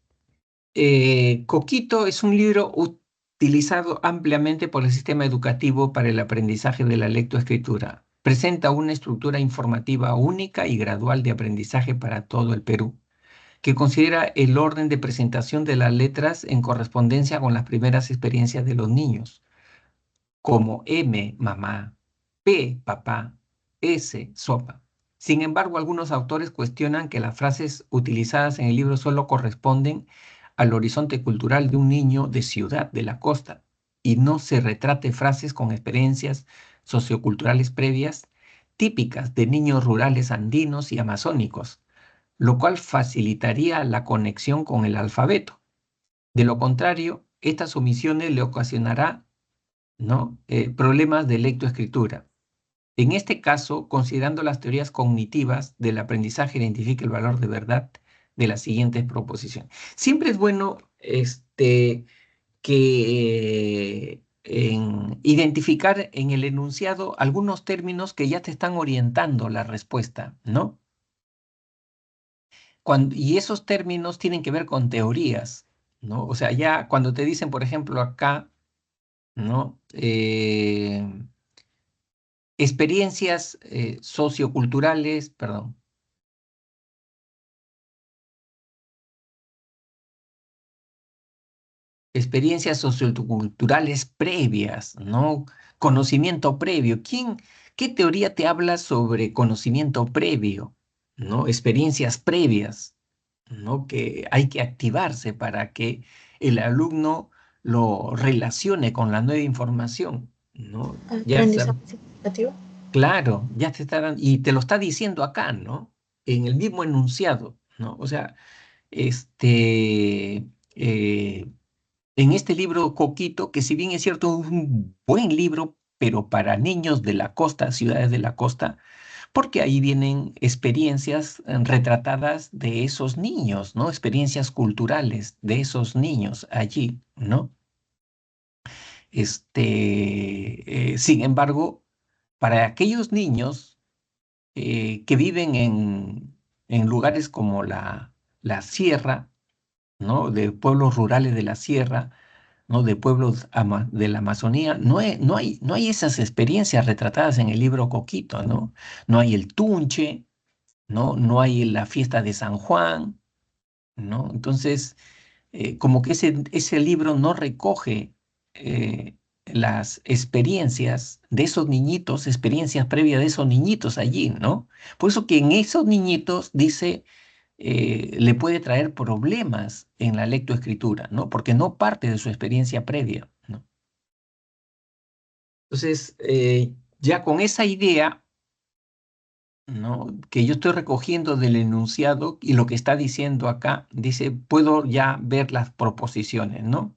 Coquito es un libro utilizado ampliamente por el sistema educativo para el aprendizaje de la lectoescritura. Presenta una estructura informativa única y gradual de aprendizaje para todo el Perú, que considera el orden de presentación de las letras en correspondencia con las primeras experiencias de los niños, como M, mamá, P, papá, S, sopa. Sin embargo, algunos autores cuestionan que las frases utilizadas en el libro solo corresponden al horizonte cultural de un niño de ciudad, de la costa, y no se retrate frases con experiencias socioculturales previas típicas de niños rurales andinos y amazónicos, lo cual facilitaría la conexión con el alfabeto. De lo contrario, estas omisiones le ocasionará, ¿no? Problemas de lectoescritura. En este caso, considerando las teorías cognitivas del aprendizaje, identifica el valor de verdad de las siguientes proposiciones. Siempre es bueno que identificar en el enunciado algunos términos que ya te están orientando la respuesta, ¿no? Y esos términos tienen que ver con teorías, ¿no? O sea, ya cuando te dicen, por ejemplo, acá, ¿no? Experiencias socioculturales, perdón, experiencias socioculturales previas, ¿no? Conocimiento previo. ¿Qué teoría te habla sobre conocimiento previo, ¿no? Experiencias previas, ¿no? Que hay que activarse para que el alumno lo relacione con la nueva información, ¿no? Ya Aprendizaje significativo. claro, ya te está dando, y te lo está diciendo acá, ¿no? En el mismo enunciado, ¿no? O sea, este, eh, en este libro Coquito, que si bien es cierto, es un buen libro, pero para niños de la costa, ciudades de la costa, porque ahí vienen experiencias retratadas de esos niños, ¿no? Experiencias culturales de esos niños allí, ¿no? Sin embargo, para aquellos niños que viven en lugares como la sierra, ¿no? De pueblos rurales de la sierra, ¿no? De pueblos de la Amazonía, no hay esas experiencias retratadas en el libro Coquito, ¿no? No hay el Tunche, ¿no? No hay la fiesta de San Juan, ¿no? Entonces, como que ese libro no recoge las experiencias de esos niñitos, experiencias previas de esos niñitos allí, ¿no? Por eso que en esos niñitos dice, le puede traer problemas en la lectoescritura, ¿no? Porque no parte de su experiencia previa, ¿no? Entonces, ya con esa idea, ¿no? Que yo estoy recogiendo del enunciado y lo que está diciendo acá, dice, puedo ya ver las proposiciones, ¿no?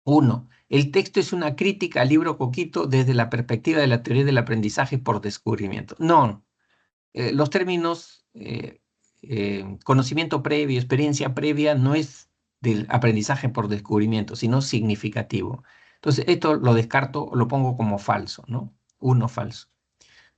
Uno, el texto es una crítica al libro Coquito desde la perspectiva de la teoría del aprendizaje por descubrimiento. No, los términos conocimiento previo, experiencia previa, no es del aprendizaje por descubrimiento, sino significativo. Entonces, esto lo descarto, lo pongo como falso, ¿no? Uno, falso.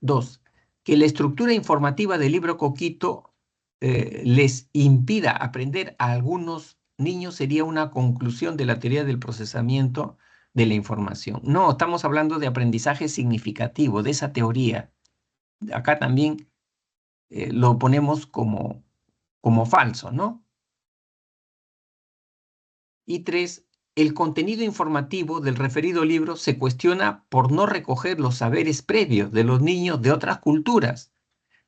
Dos, que la estructura informativa del libro Coquito les impida aprender a algunos niños sería una conclusión de la teoría del procesamiento de la información. No, estamos hablando de aprendizaje significativo, de esa teoría. Acá también lo ponemos como falso, ¿no? Y 3, el contenido informativo del referido libro se cuestiona por no recoger los saberes previos de los niños de otras culturas.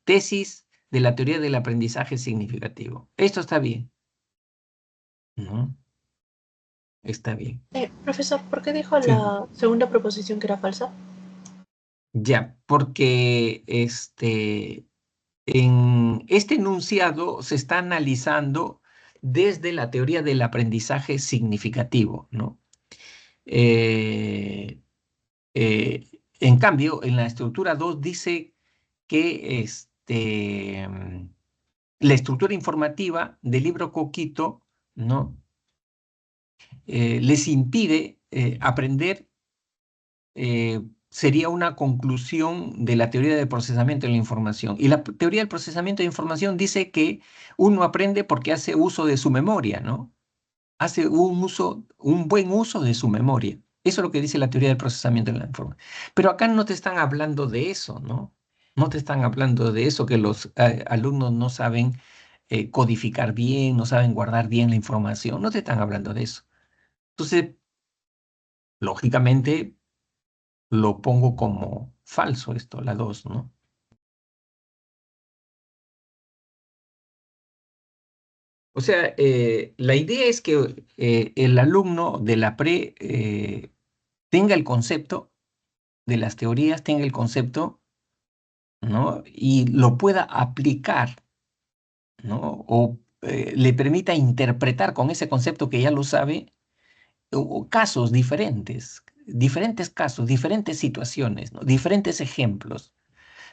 Tesis de la teoría del aprendizaje significativo. Esto está bien, ¿no? Está bien. Profesor, ¿por qué dijo Sí. la segunda proposición que era falsa? Ya, porque en este enunciado se está analizando desde la teoría del aprendizaje significativo, ¿no? En cambio, en la estructura 2 dice que la estructura informativa del libro Coquito, ¿no? Les impide aprender, sería una conclusión de la teoría del procesamiento de la información. Y la teoría del procesamiento de información dice que uno aprende porque hace uso de su memoria, ¿no? Hace un buen uso de su memoria. Eso es lo que dice la teoría del procesamiento de la información. Pero acá no te están hablando de eso, ¿no? No te están hablando de eso, que los alumnos no saben codificar bien, no saben guardar bien la información. No te están hablando de eso. Entonces, lógicamente, lo pongo como falso esto, la 2, ¿no? O sea, la idea es que el alumno de la pre tenga el concepto de las teorías, tenga el concepto, ¿no? Y lo pueda aplicar, ¿no? O le permita interpretar con ese concepto que ya lo sabe, o casos diferentes casos, diferentes situaciones, ¿no? Diferentes ejemplos,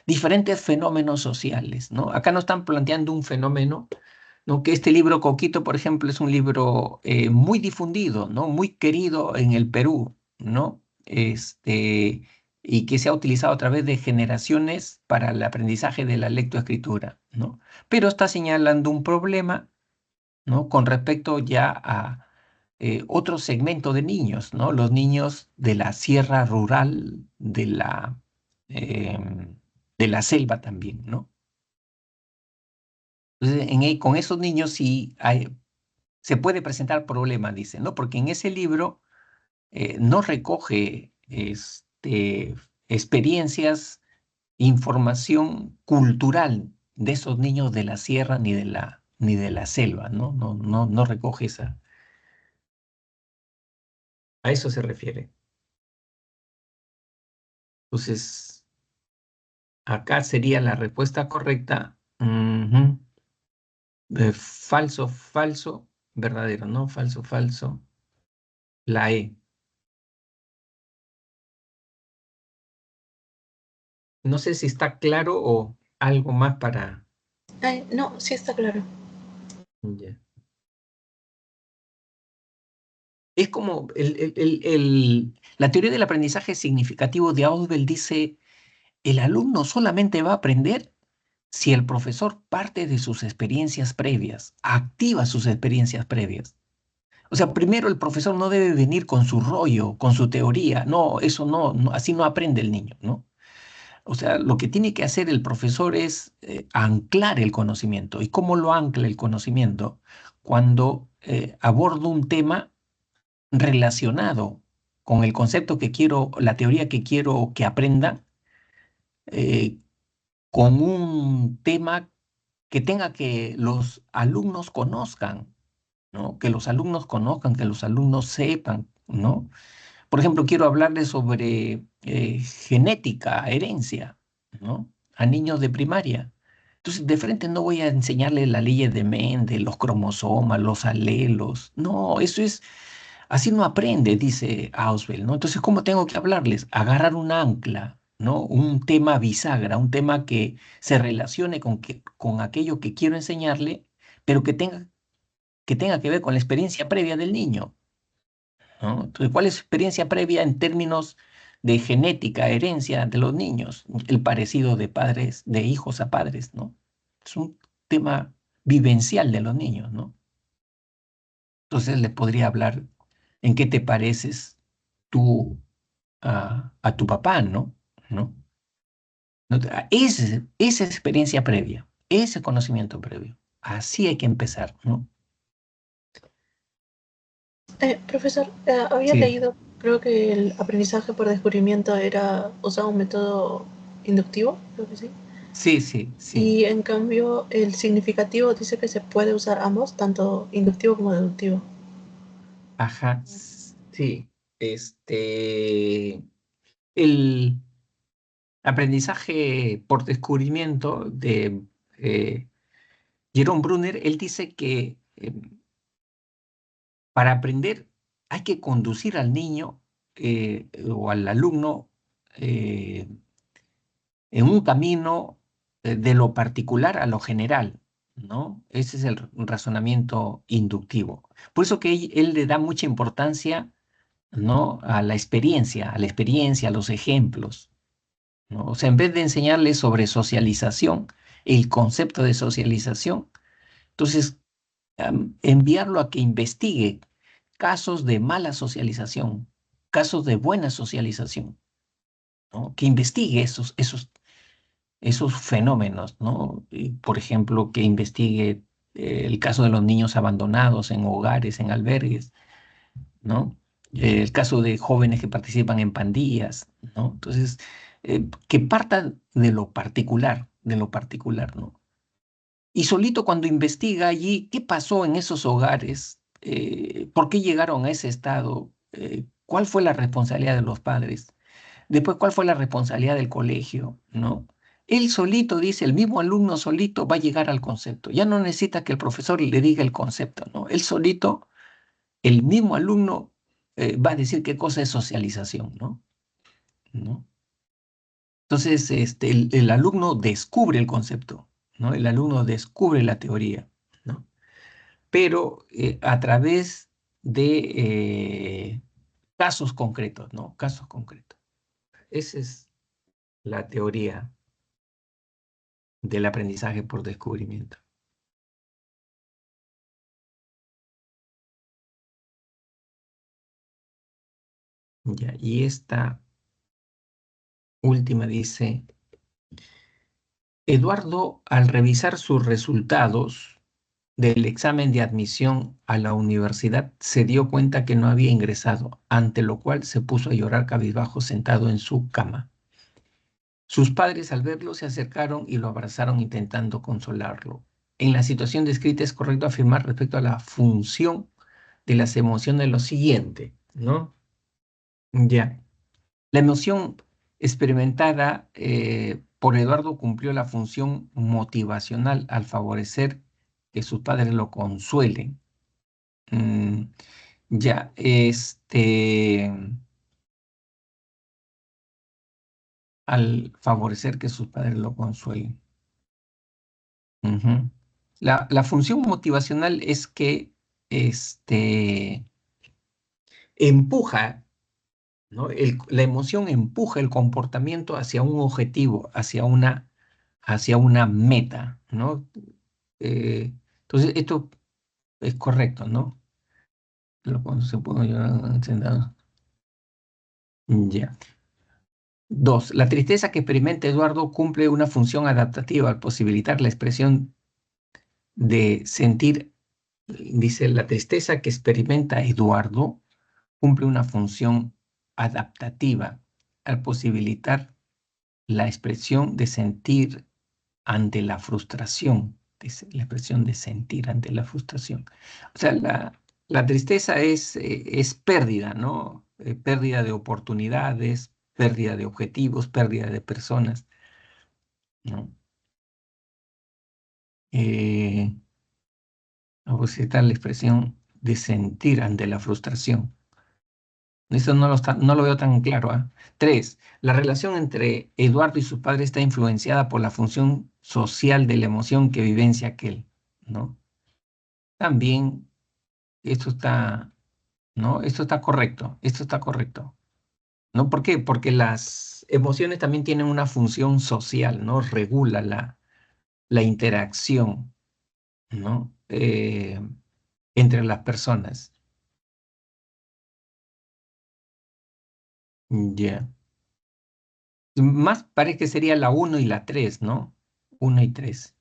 diferentes fenómenos sociales, ¿no? Acá nos están planteando un fenómeno, ¿no? Que este libro Coquito, por ejemplo, es un libro muy difundido, ¿no? Muy querido en el Perú, ¿no? Y que se ha utilizado a través de generaciones para el aprendizaje de la lectoescritura, ¿no? Pero está señalando un problema, ¿no? Con respecto ya a otro segmento de niños, ¿no? Los niños de la sierra rural, de la selva también, ¿no? Entonces, con esos niños sí se puede presentar problemas, dicen, ¿no? Porque en ese libro no recoge experiencias, información cultural de esos niños de la sierra ni de la selva, ¿no? No recoge esa. A eso se refiere. Entonces, acá sería la respuesta correcta. Ujú. Falso, falso, verdadero, ¿no? Falso, falso. La E. No sé si está claro o algo más para... No, sí está claro. Ya. Es como la teoría del aprendizaje significativo de Ausubel dice, el alumno solamente va a aprender si el profesor parte de sus experiencias previas, activa sus experiencias previas. O sea, primero el profesor no debe venir con su rollo, con su teoría. No, eso no, así no aprende el niño, ¿no? O sea, lo que tiene que hacer el profesor es anclar el conocimiento. ¿Y cómo lo ancla el conocimiento? Cuando aborda un tema relacionado con el concepto que quiero, la teoría que quiero que aprenda, eh, con un tema que tenga que los alumnos conozcan, ¿no? Que los alumnos conozcan, que los alumnos sepan, ¿no? Por ejemplo, quiero hablarles sobre genética, herencia, ¿no? A niños de primaria. Entonces, de frente no voy a enseñarles la ley de Mendel, los cromosomas, los alelos. No, eso es, así no aprende, dice Ausubel, ¿no? Entonces, ¿cómo tengo que hablarles? Agarrar un ancla, ¿no? Un tema bisagra, un tema que se relacione con aquello que quiero enseñarle, pero que tenga que ver con la experiencia previa del niño, ¿no? Entonces, ¿cuál es su experiencia previa en términos de genética, herencia de los niños? El parecido de padres, de hijos a padres, ¿no? Es un tema vivencial de los niños, ¿no? Entonces le podría hablar en qué te pareces tú a tu papá, ¿no? ¿No? Esa experiencia previa, ese conocimiento previo. Así hay que empezar, ¿no? Profesor, había Sí, leído, creo que el aprendizaje por descubrimiento era usar un método inductivo, creo que sí. sí, sí, sí. Y en cambio, el significativo dice que se puede usar ambos, tanto inductivo como deductivo. Ajá, sí. El aprendizaje por descubrimiento de Jerome Brunner, él dice que para aprender hay que conducir al niño o al alumno eh, en un camino de lo particular a lo general, ¿no? Ese es el razonamiento inductivo. Por eso que él le da mucha importancia, ¿no? A la experiencia, a los ejemplos, ¿no? O sea, en vez de enseñarle sobre socialización, el concepto de socialización, entonces enviarlo a que investigue casos de mala socialización, casos de buena socialización, ¿no? Que investigue esos fenómenos, ¿no? Y, por ejemplo, que investigue el caso de los niños abandonados en hogares, en albergues, ¿no? El caso de jóvenes que participan en pandillas, ¿no? Entonces, que parta de lo particular, ¿no? Y solito cuando investiga allí qué pasó en esos hogares, por qué llegaron a ese estado, cuál fue la responsabilidad de los padres, después cuál fue la responsabilidad del colegio, ¿no? Él solito dice, el mismo alumno solito va a llegar al concepto. Ya no necesita que el profesor le diga el concepto, ¿no? Él solito, el mismo alumno va a decir qué cosa es socialización, ¿no? ¿No? Entonces, el alumno descubre el concepto, ¿no? El alumno descubre la teoría, ¿no? Pero a través de casos concretos, ¿no? Casos concretos. Esa es la teoría del aprendizaje por descubrimiento. Ya, y esta última dice, Eduardo, al revisar sus resultados del examen de admisión a la universidad, se dio cuenta que no había ingresado, ante lo cual se puso a llorar cabizbajo sentado en su cama. Sus padres al verlo se acercaron y lo abrazaron intentando consolarlo. En la situación descrita es correcto afirmar respecto a la función de las emociones lo siguiente, ¿no? Ya. La emoción experimentada por Eduardo cumplió la función motivacional al favorecer que sus padres lo consuelen. Mm, ya, al favorecer que sus padres lo consuelen. Ujú. La función motivacional es que este, empuja, ¿no? La emoción empuja el comportamiento hacia un objetivo, hacia una meta, ¿no? Entonces, esto es correcto, ¿no? Cuando se puede llorar sentado. Ya. Dos, la tristeza que experimenta Eduardo cumple una función adaptativa al posibilitar la expresión de sentir, dice, la tristeza que experimenta Eduardo cumple una función adaptativa al posibilitar la expresión de sentir ante la frustración, dice, la expresión de sentir ante la frustración. O sea, la tristeza es pérdida, ¿no? Pérdida de oportunidades, pérdida de objetivos, pérdida de personas, ¿no? Eh, Vamos a citar la expresión de sentir ante la frustración. Eso no lo veo tan claro, ¿ah? Tres, la relación entre Eduardo y sus padres está influenciada por la función social de la emoción que vivencia aquel, ¿no? También esto está, ¿no? Esto está correcto, ¿no? ¿Por qué? Porque las emociones también tienen una función social, ¿no? Regula la interacción, ¿no? entre las personas. Ya. Más parece que sería la 1 y la 3, ¿no? 1 y 3.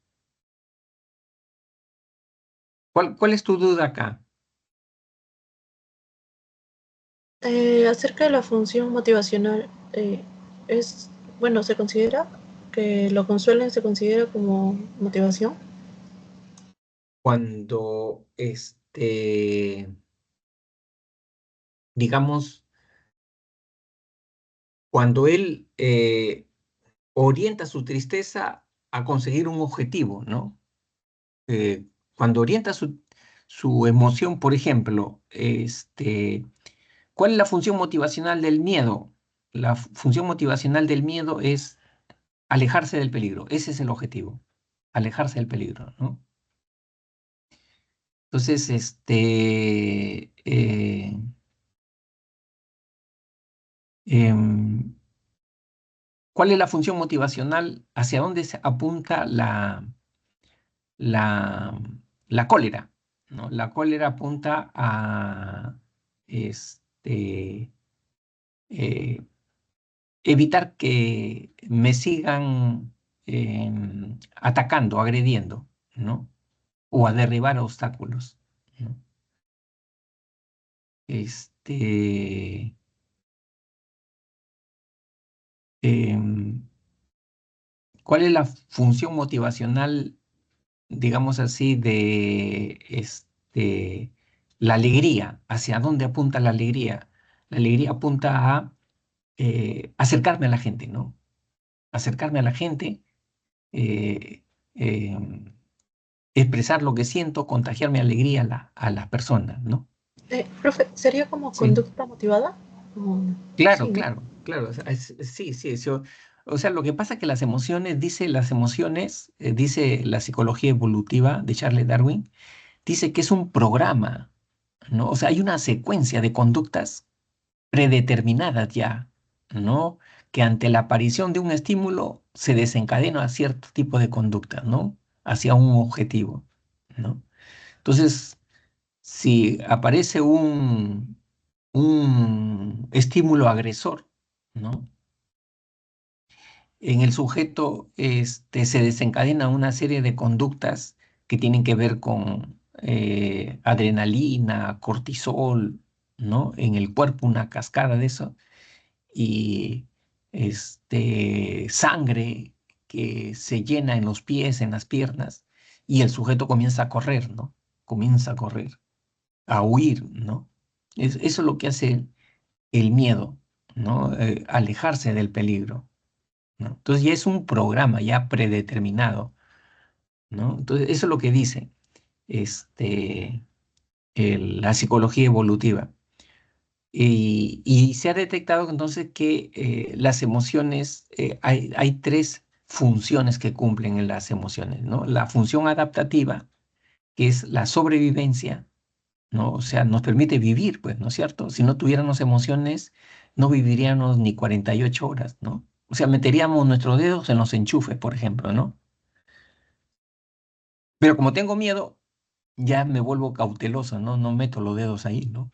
¿Cuál es tu duda acá? Acerca de la función motivacional, es, bueno, se considera que lo consuelen se considera como motivación. Cuando, digamos, cuando él orienta su tristeza a conseguir un objetivo, ¿no? Cuando orienta su emoción, por ejemplo, ¿cuál es la función motivacional del miedo? La función motivacional del miedo es alejarse del peligro. Ese es el objetivo, alejarse del peligro, ¿no? Entonces, em, ¿cuál es la función motivacional? ¿Hacia dónde se apunta la, la cólera? ¿No? La cólera apunta a eh, evitar que me sigan atacando, agrediendo, ¿no? O a derribar obstáculos, ¿no? Este, em, ¿Cuál es la función motivacional, digamos así, de la alegría? ¿Hacia dónde apunta la alegría? La alegría apunta a acercarme a la gente, ¿no? Acercarme a la gente, eh, em, expresar lo que siento, contagiarme alegría a las personas, ¿no? Profe, ¿sería como Sí. conducta motivada? Mm, Claro, sí, ¿no? claro, claro. O sea, sí, sí. O sea, lo que pasa es que las emociones, dice la psicología evolutiva de Charles Darwin, dice que es un programa, ¿no? O sea, hay una secuencia de conductas predeterminadas ya, ¿no? Que ante la aparición de un estímulo se desencadena cierto tipo de conducta, ¿no? Hacia un objetivo, ¿no? Entonces, si aparece un estímulo agresor, ¿no? En el sujeto se desencadena una serie de conductas que tienen que ver con adrenalina, cortisol, ¿no? En el cuerpo una cascada de eso y sangre que se llena en los pies, en las piernas y el sujeto comienza a correr, ¿no? Comienza a correr, a huir, ¿no? Eso es lo que hace el miedo, ¿no? Alejarse del peligro, ¿no? Entonces ya es un programa ya predeterminado, ¿no? Entonces eso es lo que dice este, la psicología evolutiva. Y se ha detectado entonces que las emociones, hay tres funciones que cumplen en las emociones, ¿no? La función adaptativa, que es la sobrevivencia, ¿no? O sea, nos permite vivir, pues, ¿no es cierto? Si no tuviéramos emociones, no viviríamos ni 48 horas, ¿no? O sea, meteríamos nuestros dedos en los enchufes, por ejemplo, ¿no? Pero como tengo miedo, ya me vuelvo cauteloso, ¿no? No meto los dedos ahí, ¿no?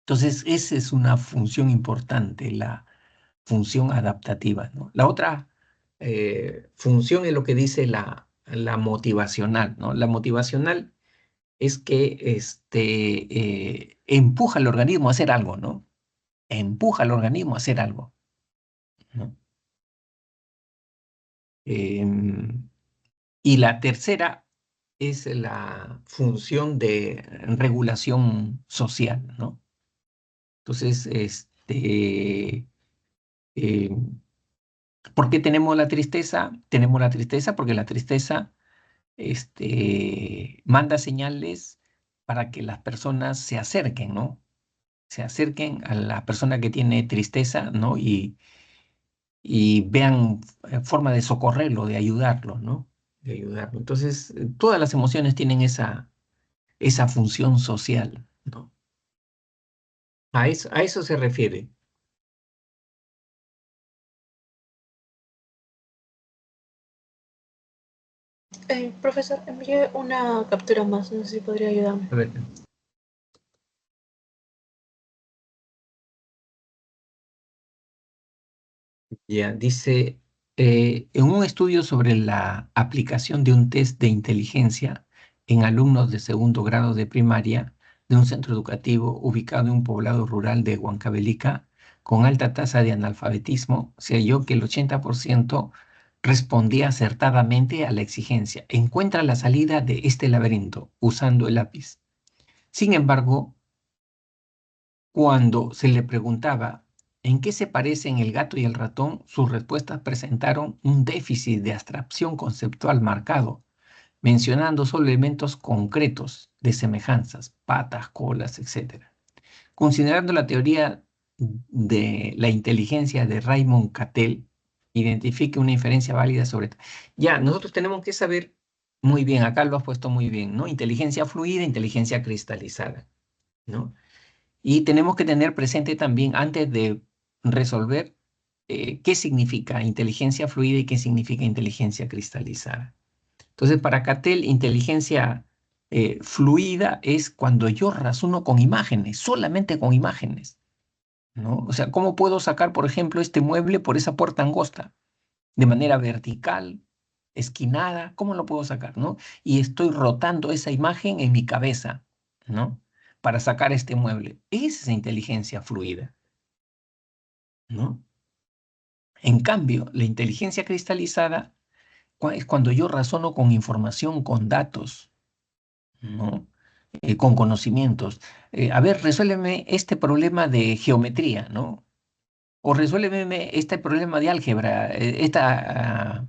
Entonces, esa es una función importante, la función adaptativa, ¿no? La otra función es lo que dice la motivacional, ¿no? La motivacional es que empuja al organismo a hacer algo, ¿no? Empuja al organismo a hacer algo, ¿no? Em, y la tercera es la función de regulación social, ¿no? Entonces, em, ¿por qué tenemos la tristeza? Tenemos la tristeza porque la tristeza manda señales para que las personas se acerquen, ¿no? Se acerquen a la persona que tiene tristeza, ¿no? Y vean forma de socorrerlo, de ayudarlo, ¿no? De ayudarlo. Entonces, todas las emociones tienen esa función social, ¿no? A eso se refiere. Profesor, envié una captura más, no sé si podría ayudarme. A ver. Ya, dice, en un estudio sobre la aplicación de un test de inteligencia en alumnos de segundo grado de primaria de un centro educativo ubicado en un poblado rural de Huancavelica, con alta tasa de analfabetismo, se halló que el 80% respondía acertadamente a la exigencia. Encuentra la salida de este laberinto usando el lápiz. Sin embargo, cuando se le preguntaba en qué se parecen el gato y el ratón, sus respuestas presentaron un déficit de abstracción conceptual marcado, mencionando solo elementos concretos de semejanzas, patas, colas, etc. Considerando la teoría de la inteligencia de Raymond Cattell, identifique una inferencia válida sobre... Ya, nosotros tenemos que saber muy bien, acá lo has puesto muy bien, ¿no? Inteligencia fluida, inteligencia cristalizada, ¿no? Y tenemos que tener presente también, antes de resolver, qué significa inteligencia fluida y qué significa inteligencia cristalizada. Entonces, para Cattell, inteligencia fluida es cuando yo razono con imágenes, solamente con imágenes, ¿no? O sea, ¿cómo puedo sacar, por ejemplo, este mueble por esa puerta angosta? De manera vertical, esquinada, ¿cómo lo puedo sacar, no? Y estoy rotando esa imagen en mi cabeza, ¿no? Para sacar este mueble. Esa es inteligencia fluida, ¿no? En cambio, la inteligencia cristalizada es cuando yo razono con información, con datos, ¿no? Con conocimientos. A ver, resuélveme este problema de geometría, ¿no? O resuélveme este problema de álgebra, este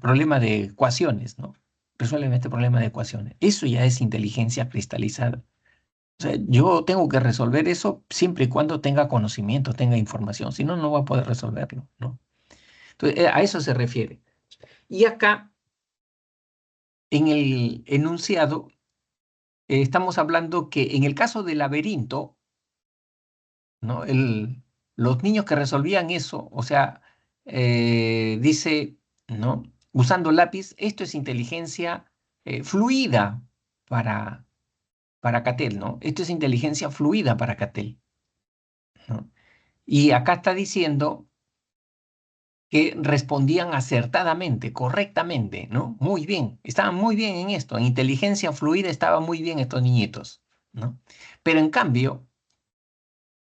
problema de ecuaciones, ¿no? Resuélveme este problema de ecuaciones. Eso ya es inteligencia cristalizada. O sea, yo tengo que resolver eso siempre y cuando tenga conocimiento, tenga información. Si no, no voy a poder resolverlo, ¿no? Entonces, a eso se refiere. Y acá, en el enunciado, estamos hablando que en el caso del laberinto, ¿no? Los niños que resolvían eso, o sea, dice, ¿no? Usando lápiz, esto es inteligencia fluida para, para Cattell, ¿no? Esto es inteligencia fluida para Cattell, ¿no? Y acá está diciendo que respondían acertadamente, correctamente, ¿no? Muy bien, estaban muy bien en esto, en inteligencia fluida estaban muy bien estos niñitos, ¿no? Pero en cambio,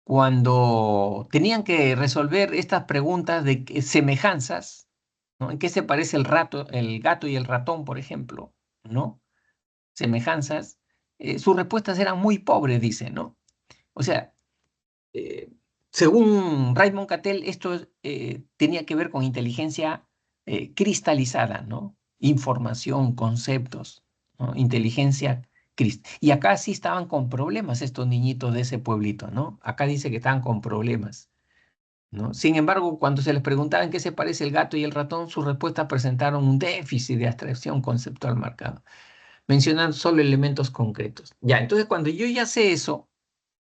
cuando tenían que resolver estas preguntas de semejanzas, ¿no? ¿En qué se parece el gato y el ratón, por ejemplo? ¿No? Semejanzas, sus respuestas eran muy pobres, dice, ¿no? O sea, eh, según Raymond Cattell, esto tenía que ver con inteligencia cristalizada, ¿no? Información, conceptos, ¿no? Inteligencia y acá sí estaban con problemas estos niñitos de ese pueblito, ¿no? Acá dice que estaban con problemas, ¿no? Sin embargo, cuando se les preguntaba en qué se parece el gato y el ratón, sus respuestas presentaron un déficit de abstracción conceptual marcado, mencionando solo elementos concretos. Ya, entonces cuando yo ya sé eso,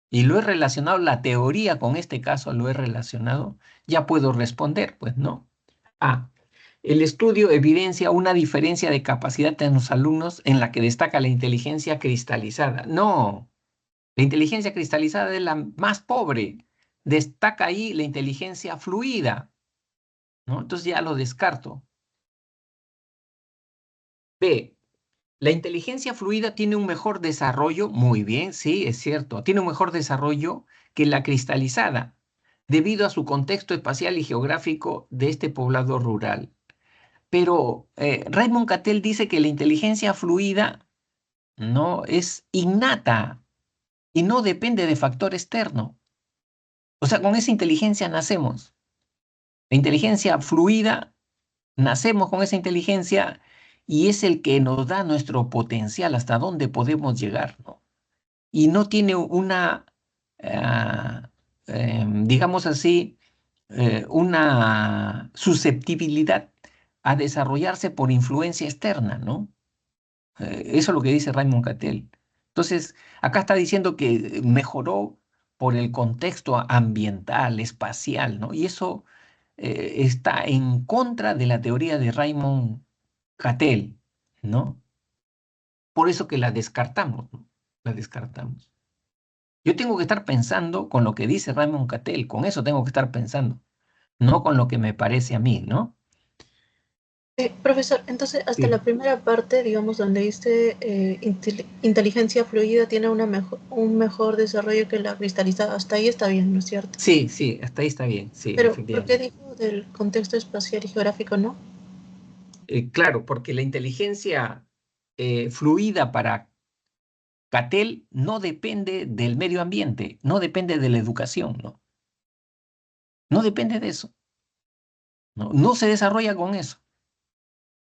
y lo he relacionado, la teoría con este caso lo he relacionado, ya puedo responder, pues no. A. El estudio evidencia una diferencia de capacidad en los alumnos en la que destaca la inteligencia cristalizada. No, la inteligencia cristalizada es la más pobre. Destaca ahí la inteligencia fluida, ¿no? Entonces ya lo descarto. B. La inteligencia fluida tiene un mejor desarrollo, muy bien, sí, es cierto, tiene un mejor desarrollo que la cristalizada, debido a su contexto espacial y geográfico de este poblado rural. Pero Raymond Cattell dice que la inteligencia fluida no es innata y no depende de factor externo. O sea, con esa inteligencia nacemos. La inteligencia fluida, nacemos con esa inteligencia y es el que nos da nuestro potencial, hasta dónde podemos llegar, ¿no? Y no tiene una, ah, digamos así, una susceptibilidad a desarrollarse por influencia externa, ¿no? Eso es lo que dice Raymond Cattell. Entonces, acá está diciendo que mejoró por el contexto ambiental, espacial, ¿no? Y eso está en contra de la teoría de Raymond Cattell, ¿no? por eso que la descartamos, ¿no? La descartamos. Yo tengo que estar pensando con lo que dice Raymond Cattell, con eso tengo que estar pensando, no con lo que me parece a mí, ¿no? Profesor, entonces hasta Sí. la primera parte, digamos, donde dice inteligencia fluida tiene un mejor desarrollo que la cristalizada, hasta ahí está bien, ¿no es cierto? Sí, sí, hasta ahí está bien, sí, Pero, ¿por qué efectivamente. dijo del contexto espacial y geográfico, no? Claro, porque la inteligencia fluida para Cattell no depende del medio ambiente, no depende de la educación, ¿no? No depende de eso, ¿no? No se desarrolla con eso,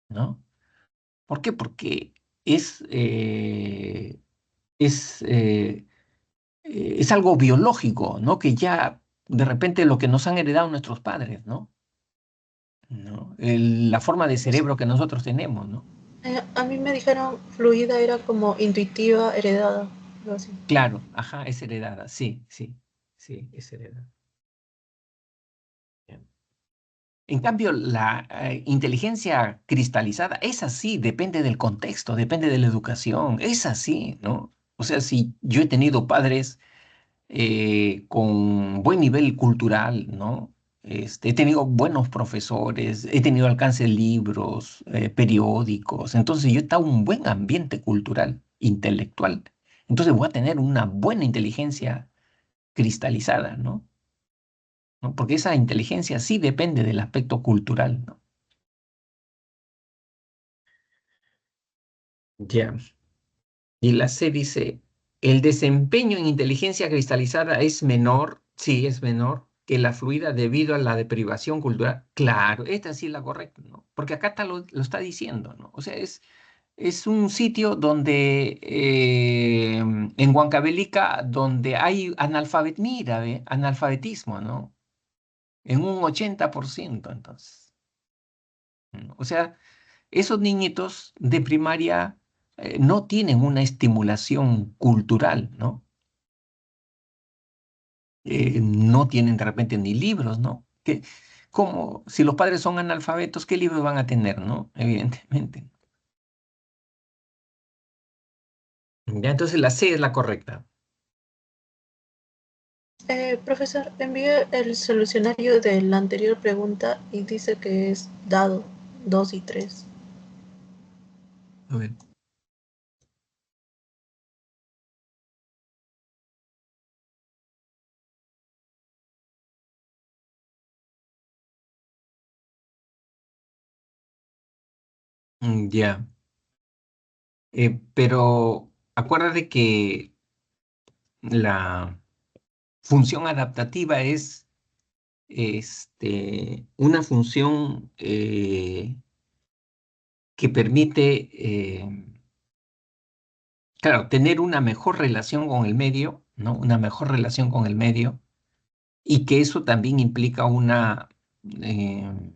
¿no? ¿Por qué? Porque es, eh, es, eh, es algo biológico, ¿no? Que ya de repente lo que nos han heredado nuestros padres, ¿no? ¿No? La forma de Pues, cerebro que nosotros tenemos, ¿no? a mí me dijeron fluida era como intuitiva, heredada, algo así. Claro, ajá, es heredada, sí, sí, sí, es heredada. Bien. En cambio, la inteligencia cristalizada, es así, depende del contexto, depende de la educación, es así, ¿no? O sea, si yo he tenido padres con buen nivel cultural, ¿no? He tenido buenos profesores, he tenido alcance de libros, periódicos, entonces yo he estado en un buen ambiente cultural, intelectual. Entonces voy a tener una buena inteligencia cristalizada, ¿no? ¿No? Porque esa inteligencia sí depende del aspecto cultural, ¿no? Ya. Y la C dice, el desempeño en inteligencia cristalizada es menor, sí, es menor que la fluida debido a la deprivación cultural. Claro, esta sí es la correcta, ¿no? Porque acá lo está diciendo, ¿no? O sea, es un sitio donde, en Huancavelica, donde hay mira, ve, analfabetismo, ¿no? En un 80%, entonces. ¿No? O sea, esos niñitos de primaria no tienen una estimulación cultural, ¿no? No tienen de repente ni libros, ¿no? Como si los padres son analfabetos, ¿qué libros van a tener, no? Evidentemente. Ya, entonces la C es la correcta. Profesor, envié el solucionario de la anterior pregunta y dice que es dado 2 y 3. A ver. Ya. Pero acuérdate que la función adaptativa es una función que permite, claro, tener una mejor relación con el medio, ¿no? Una mejor relación con el medio y que eso también implica eh,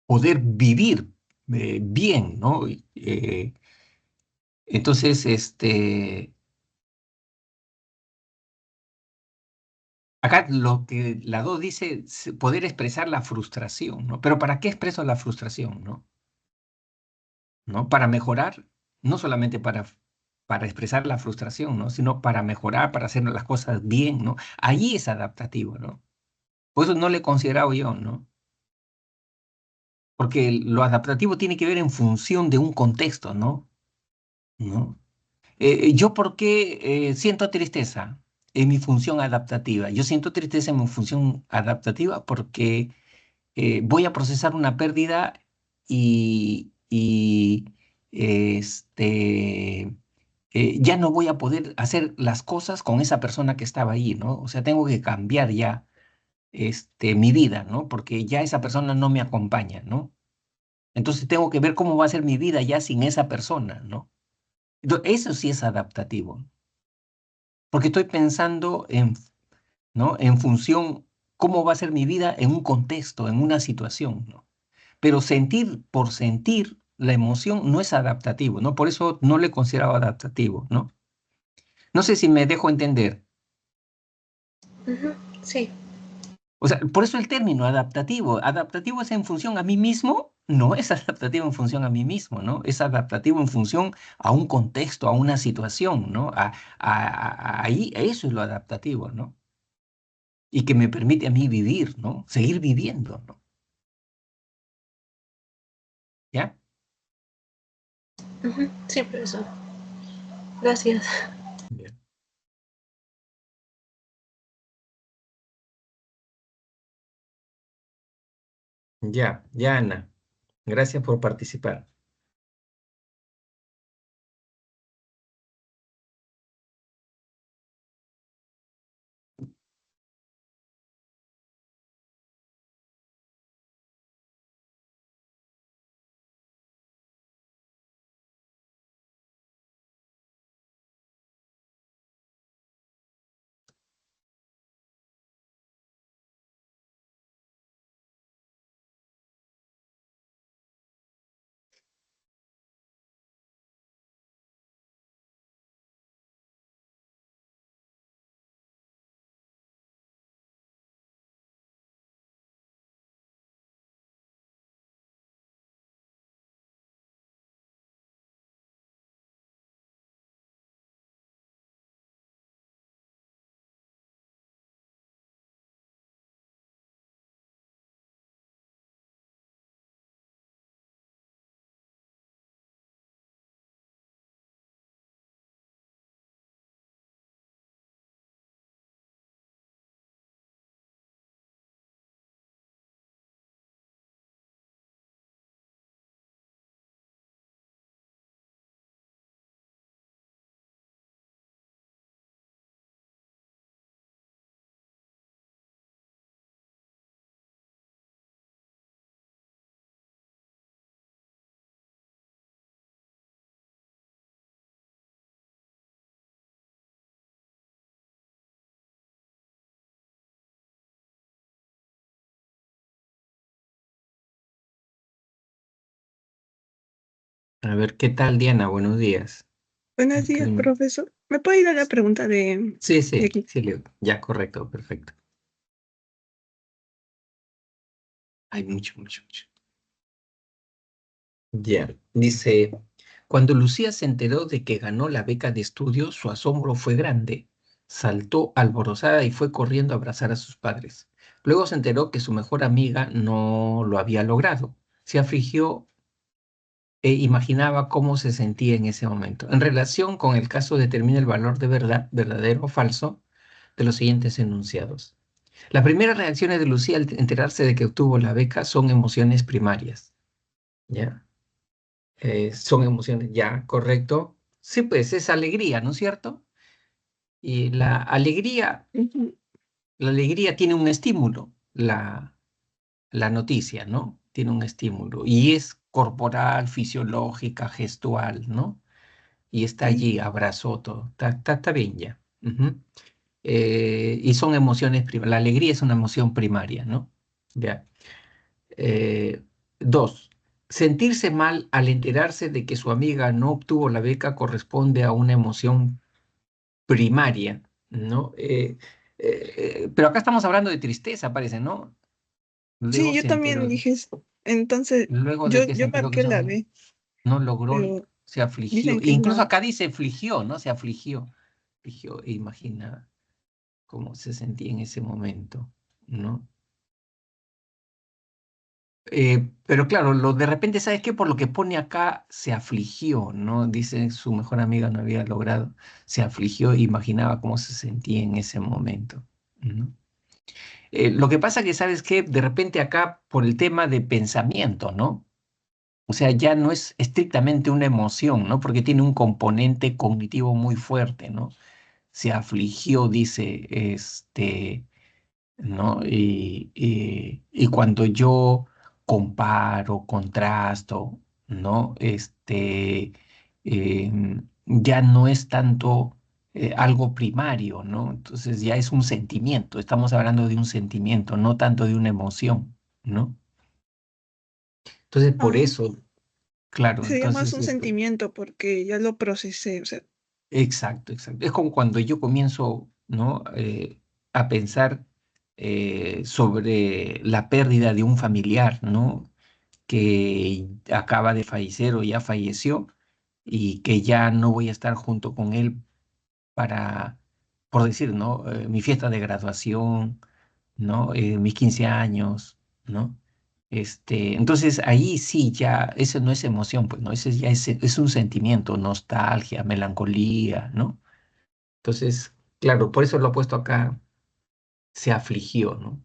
poder vivir bien, ¿no? Entonces, acá lo que la 2 dice, poder expresar la frustración, ¿no? Pero ¿para qué expreso la frustración, ¿no? ¿No? Para mejorar, no solamente para expresar la frustración, ¿no? Sino para mejorar, para hacer las cosas bien, ¿no? Allí es adaptativo, ¿no? Por eso no le he considerado yo, ¿no? Porque lo adaptativo tiene que ver en función de un contexto, ¿no? ¿No? ¿Yo por qué siento tristeza en mi función adaptativa? Yo siento tristeza en mi función adaptativa porque voy a procesar una pérdida y ya no voy a poder hacer las cosas con esa persona que estaba ahí, ¿no? O sea, tengo que cambiar ya mi vida, ¿no? Porque ya esa persona no me acompaña, ¿no? Entonces tengo que ver cómo va a ser mi vida ya sin esa persona, ¿no? Eso sí es adaptativo, porque estoy pensando ¿no? En función cómo va a ser mi vida en un contexto, en una situación, ¿no? Pero sentir por sentir la emoción no es adaptativo, ¿no? Por eso no le consideraba adaptativo, ¿no? No sé si me dejo entender. Sí, O sea, por eso el término adaptativo. Adaptativo es en función a mí mismo no es adaptativo en función a mí mismo, ¿no? Es adaptativo en función a un contexto, a una situación, ¿no? Ahí, eso es lo adaptativo, ¿no? Y que me permite a mí vivir, ¿no? Seguir viviendo, ¿no? ¿Ya? Ujú, sí, profesor. Gracias. Bien. Ya, ya, Ana. Gracias por participar. A ver, ¿qué tal, Diana? Buenos días. Buenos Ok. días, profesor. ¿Me puede ir a la pregunta Sí, de sí, aquí? sí, Leo. Ya, correcto, perfecto. Hay mucho, mucho, mucho. Ya, dice, cuando Lucía se enteró de que ganó la beca de estudio, su asombro fue grande. Saltó alborozada y fue corriendo a abrazar a sus padres. Luego se enteró que su mejor amiga no lo había logrado. Se afligió e imaginaba cómo se sentía en ese momento. En relación con el caso, determina el valor de verdad, verdadero o falso, de los siguientes enunciados. Las primeras reacciones de Lucía al enterarse de que obtuvo la beca son emociones primarias. ¿Ya? Son emociones, ya, correcto. Sí, pues es alegría, ¿no es cierto? Y Ujú. la alegría tiene un estímulo, la noticia, ¿no? Tiene un estímulo y es corporal, fisiológica, gestual, ¿no? Y está Sí. allí, abrazó todo, está bien ya. Ujú. Y son emociones primarias, la alegría es una emoción primaria, ¿no? Ya. Eh, Dos, sentirse mal al enterarse de que su amiga no obtuvo la beca corresponde a una emoción primaria, ¿no? Pero acá estamos hablando de tristeza, parece, ¿no? Sí, Luego yo se entonces enteró, dije eso. Entonces, luego de yo, que se yo enteró que marqué su la amiga B, no logró, pero se afligió. dicen que es Incluso no. acá dice afligió, ¿no? Se afligió. Afligió, e imagina cómo se sentía en ese momento, ¿no? Pero claro, de repente, ¿sabes qué? Por lo que pone acá, se afligió, ¿no? Dice su mejor amiga no había logrado, se afligió e imaginaba cómo se sentía en ese momento, ¿no? Lo que pasa que, ¿sabes qué? De repente acá, por el tema de pensamiento, ¿no? O sea, ya no es estrictamente una emoción, ¿no? Porque tiene un componente cognitivo muy fuerte, ¿no? Se afligió, dice, ¿no? Y cuando yo comparo, contrasto, ¿no? Ya no es tanto algo primario, ¿no? Entonces ya es un sentimiento, estamos hablando de un sentimiento, no tanto de una emoción, ¿no? Entonces por Ah, eso, claro, sería más entonces, un sentimiento porque ya lo procesé, o sea, exacto, exacto. Es como cuando yo comienzo, ¿no? A pensar sobre la pérdida de un familiar, ¿no? que acaba de fallecer o ya falleció y que ya no voy a estar junto con él para, por decir, ¿no? Mi fiesta de graduación, ¿no? Mis 15 años, ¿no? Entonces ahí sí ya, eso no es emoción, pues, ¿no? Ese ya es un sentimiento, nostalgia, melancolía, ¿no? Entonces, claro, por eso lo he puesto acá, se afligió, ¿no?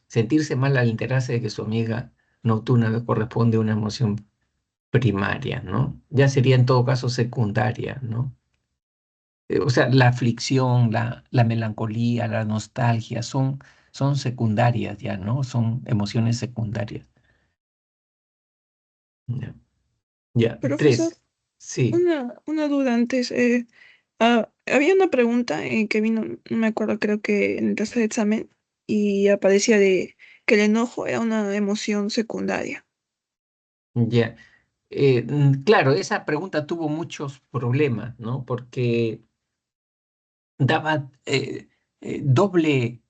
Sentirse mal al enterarse de que su amiga nocturna le corresponde a una emoción primaria, ¿no? Ya sería en todo caso secundaria, ¿no? O sea, la aflicción, la melancolía, la nostalgia son secundarias ya, ¿no? Son emociones secundarias. Ya, ya. Profesor, Tres. Sí, una duda antes. Había una pregunta que vino, no me acuerdo, creo que en el tercer examen, y aparecía de que el enojo era una emoción secundaria. ya. Claro, esa pregunta tuvo muchos problemas, ¿no? Porque daba doble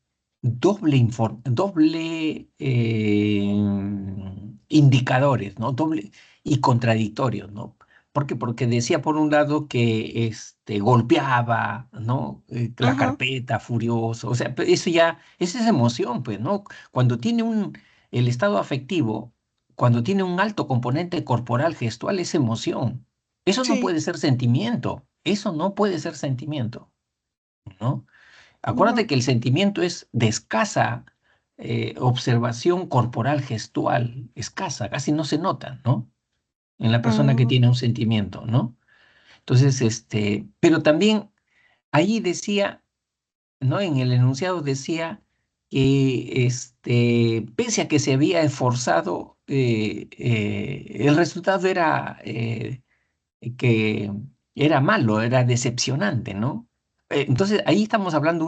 indicadores, ¿no? Doble y contradictorios, ¿no? ¿Por qué? Porque decía por un lado que golpeaba, ¿no? La Ajá, carpeta furioso, o sea, eso ya, esa es emoción, pues, ¿no? Cuando tiene el estado afectivo, cuando tiene un alto componente corporal gestual, es emoción. Eso no sí, puede ser sentimiento, eso no puede ser sentimiento, ¿no? ajá, Acuérdate que el sentimiento es de escasa observación corporal gestual, escasa, casi no se nota, ¿no? En la persona que ah, tiene un sentimiento, ¿no? Entonces, pero también ahí decía, ¿no? En el enunciado decía que, pese a que se había esforzado, el resultado era que era malo, era decepcionante, ¿no? Entonces, ahí estamos hablando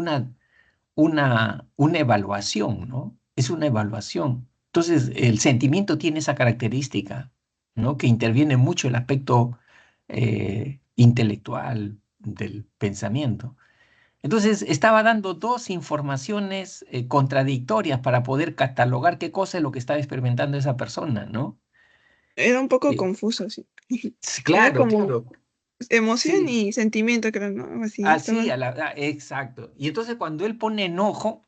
una evaluación, ¿no? Es una evaluación. Entonces, el sentimiento tiene esa característica, ¿no? Que interviene mucho el aspecto intelectual del pensamiento. Entonces, estaba dando dos informaciones contradictorias para poder catalogar qué cosa es lo que estaba experimentando esa persona, ¿no? era un poco Eh, confuso, sí. sí, Era claro, como claro. emoción Sí, y sentimiento, creo, ¿no? Algo así, así, estaba. exacto. Y entonces cuando él pone enojo,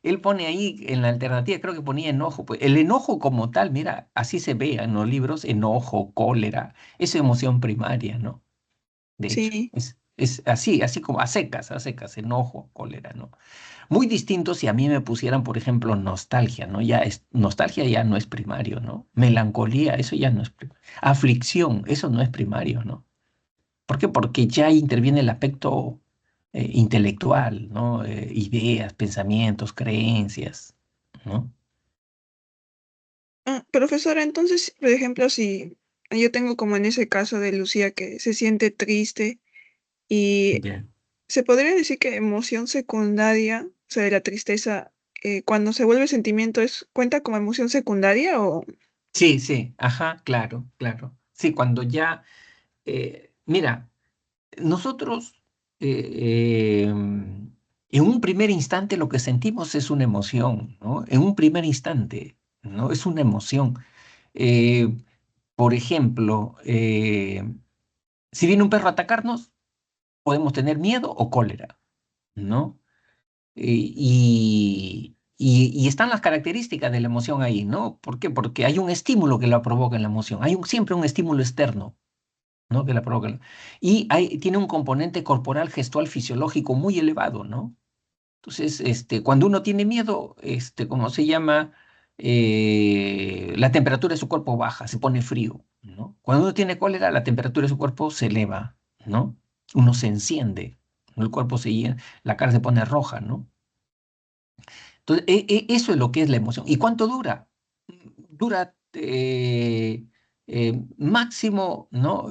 él pone ahí en la alternativa, creo que ponía enojo. Pues el enojo como tal, mira, así se ve en los libros, enojo, cólera, es emoción primaria, ¿no? De hecho, Sí. es así como a secas, enojo, cólera, ¿no? Muy distinto si a mí me pusieran, por ejemplo, nostalgia, ¿no? Nostalgia ya no es primario, ¿no? Melancolía, eso ya no es primario. Aflicción, eso no es primario, ¿no? ¿Por qué? Porque ya interviene el aspecto intelectual, ¿no? Ideas, pensamientos, creencias, ¿no? Profesora, entonces, por ejemplo, si yo tengo como en ese caso de Lucía que se siente triste y Ya. se podría decir que emoción secundaria, o sea, de la tristeza, cuando se vuelve sentimiento, ¿cuenta como emoción secundaria o? Sí, sí, ajá, claro, claro. Sí, cuando ya, mira, nosotros en un primer instante lo que sentimos es una emoción, ¿no? En un primer instante, ¿no? Es una emoción. Eh, por ejemplo, si viene un perro a atacarnos, podemos tener miedo o cólera, ¿no? Y están las características de la emoción ahí, ¿no? ¿Por qué? Porque hay un estímulo que la provoca en la emoción, siempre un estímulo externo, ¿no? Que la provoca. Y tiene un componente corporal, gestual, fisiológico muy elevado, ¿no? Entonces, cuando uno tiene miedo, ¿cómo se llama? La temperatura de su cuerpo baja, se pone frío, ¿no? Cuando uno tiene cólera, la temperatura de su cuerpo se eleva, ¿no? Uno se enciende, ¿no? El cuerpo se llena, la cara se pone roja, ¿no? Entonces, eso es lo que es la emoción. ¿Y cuánto dura? Dura máximo, ¿no?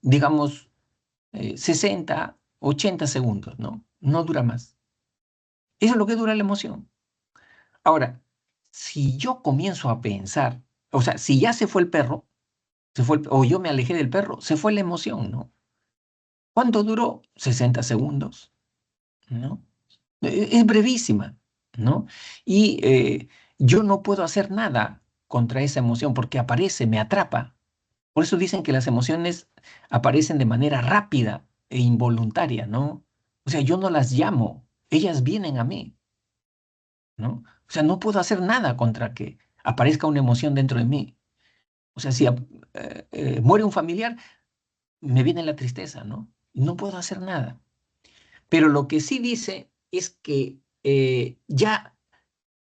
Digamos, 60, 80 segundos, ¿no? No dura más. Eso es lo que dura la emoción. Ahora, si yo comienzo a pensar, o sea, si ya se fue el perro, o yo me alejé del perro, se fue la emoción, ¿no? ¿Cuánto duró? 60 segundos, ¿no? Es brevísima, ¿no? Y yo no puedo hacer nada contra esa emoción porque aparece, me atrapa. Por eso dicen que las emociones aparecen de manera rápida e involuntaria, ¿no? O sea, yo no las llamo, ellas vienen a mí, ¿no? O sea, no puedo hacer nada contra que aparezca una emoción dentro de mí. O sea, si muere un familiar, me viene la tristeza, ¿no? Y no puedo hacer nada. Pero lo que sí dice es que ya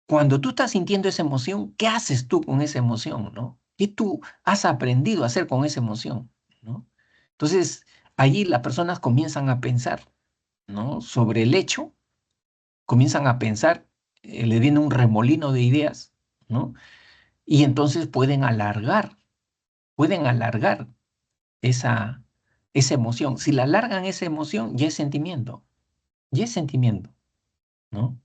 cuando tú estás sintiendo esa emoción, ¿qué haces tú con esa emoción, no? ¿Qué tú has aprendido a hacer con esa emoción, no? Entonces, allí las personas comienzan a pensar, ¿no? Sobre el hecho, comienzan a pensar, le viene un remolino de ideas, ¿no? Y entonces pueden alargar esa, esa emoción. Si la alargan esa emoción, ya es sentimiento, ¿no?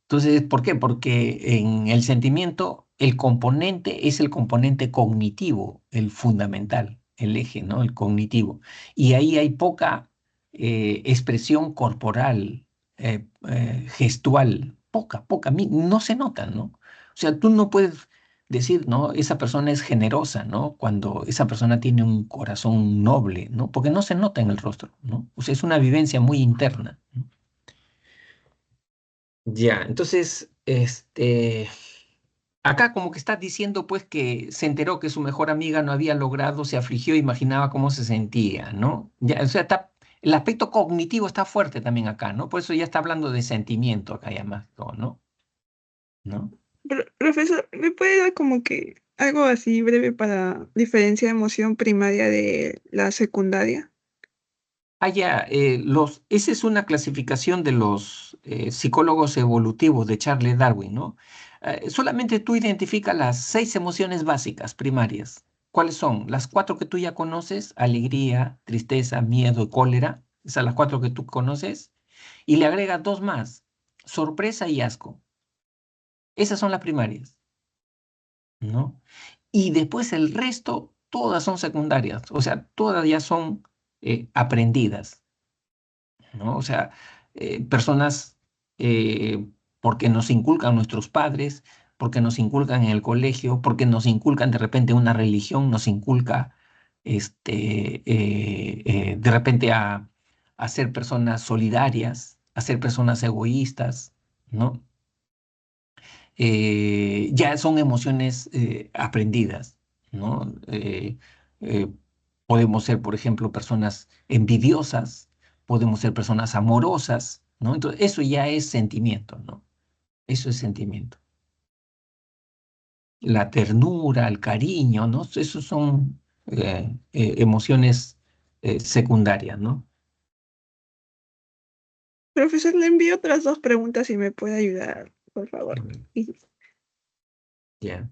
Entonces, ¿por qué? Porque en el sentimiento el componente es el componente cognitivo, el fundamental, el eje, ¿no? El cognitivo. Y ahí hay poca expresión corporal, gestual, poca, no se nota, ¿no? O sea, tú no puedes decir, ¿no? Esa persona es generosa, ¿no? Cuando esa persona tiene un corazón noble, ¿no? Porque no se nota en el rostro, ¿no? O sea, es una vivencia muy interna, ¿no? Ya, entonces, acá como que está diciendo pues que se enteró que su mejor amiga no había logrado, se afligió, imaginaba cómo se sentía, ¿no? Ya, o sea, el aspecto cognitivo está fuerte también acá, ¿no? Por eso ya está hablando de sentimiento acá ya más, ¿no? ¿No? Profesor, ¿me puede dar como que algo así breve para diferenciar emoción primaria de la secundaria? Ah, ya, esa es una clasificación de los psicólogos evolutivos de Charles Darwin, ¿no? Solamente tú identificas las 6 emociones básicas primarias. ¿Cuáles son? Las 4 que tú ya conoces, alegría, tristeza, miedo y cólera. Esas son las 4 que tú conoces. Y le agregas 2 más, sorpresa y asco. Esas son las primarias, ¿no? Y después el resto, todas son secundarias. O sea, todas ya son aprendidas. ¿No? O sea, personas porque nos inculcan nuestros padres, porque nos inculcan en el colegio, porque nos inculcan de repente una religión, nos inculca de repente a ser personas solidarias, a ser personas egoístas, ¿no? Ya son emociones aprendidas, ¿no? Podemos ser, por ejemplo, personas envidiosas, podemos ser personas amorosas, ¿no? Entonces, eso ya es sentimiento, ¿no? Eso es sentimiento. La ternura, el cariño, ¿no? Esos son emociones secundarias, ¿no? Profesor, le envío otras dos preguntas si me puede ayudar, por favor. Y Ya.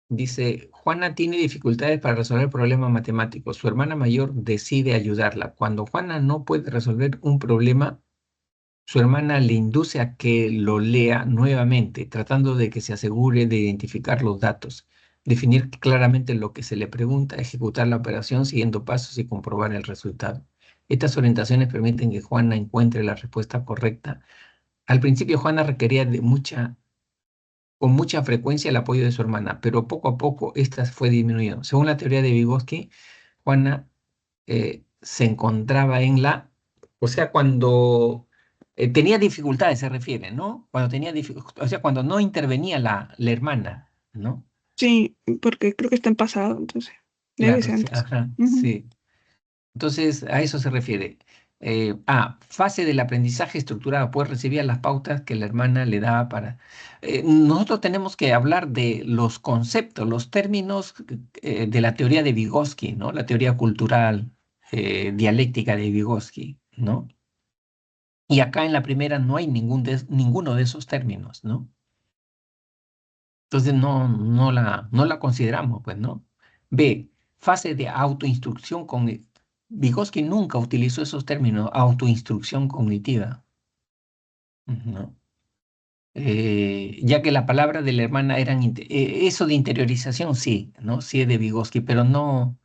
Dice, Juana tiene dificultades para resolver problemas matemáticos. Su hermana mayor decide ayudarla. Cuando Juana no puede resolver un problema, su hermana le induce a que lo lea nuevamente, tratando de que se asegure de identificar los datos, definir claramente lo que se le pregunta, ejecutar la operación siguiendo pasos y comprobar el resultado. Estas orientaciones permiten que Juana encuentre la respuesta correcta. Al principio, Juana requería con mucha frecuencia el apoyo de su hermana, pero poco a poco esta fue disminuyendo. Según la teoría de Vygotsky, Juana se encontraba en o sea, cuando tenía dificultades, se refiere, ¿no? Cuando tenía dificultades, o sea, cuando no intervenía la hermana, ¿no? sí, porque creo que está en pasado, entonces debe Claro, ser sí, antes. ajá, Ujú. sí. Entonces, a eso se refiere. Fase del aprendizaje estructurado, pues recibía las pautas que la hermana le daba para... nosotros tenemos que hablar de los conceptos, los términos de la teoría de Vygotsky, ¿no? La teoría cultural, dialéctica de Vygotsky, ¿no? Y acá en la primera no hay ninguno de esos términos, ¿no? Entonces no la consideramos, pues, ¿no? B, fase de autoinstrucción con Vygotsky nunca utilizó esos términos, autoinstrucción cognitiva, ¿no? Ya que la palabra de la hermana eran, eso de interiorización, sí, ¿no? Sí es de Vygotsky, pero no,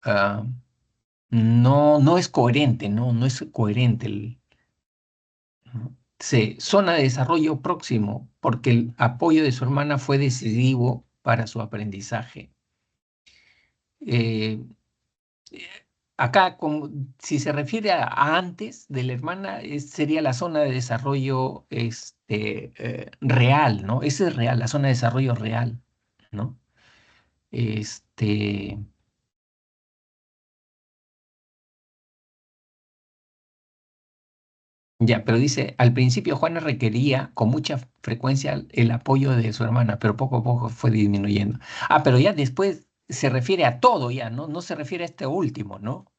ah, no es coherente, ¿no? No es coherente, ¿no? Zona de desarrollo próximo, porque el apoyo de su hermana fue decisivo para su aprendizaje. Eh, eh, Acá, si se refiere a antes de la hermana, sería la zona de desarrollo real, ¿no? Ese es real, la zona de desarrollo real, ¿no? Este, ya, pero dice, al principio Juana requería con mucha frecuencia el apoyo de su hermana, pero poco a poco fue disminuyendo. Ah, pero ya después se refiere a todo ya, ¿no? No se refiere a este último, ¿no?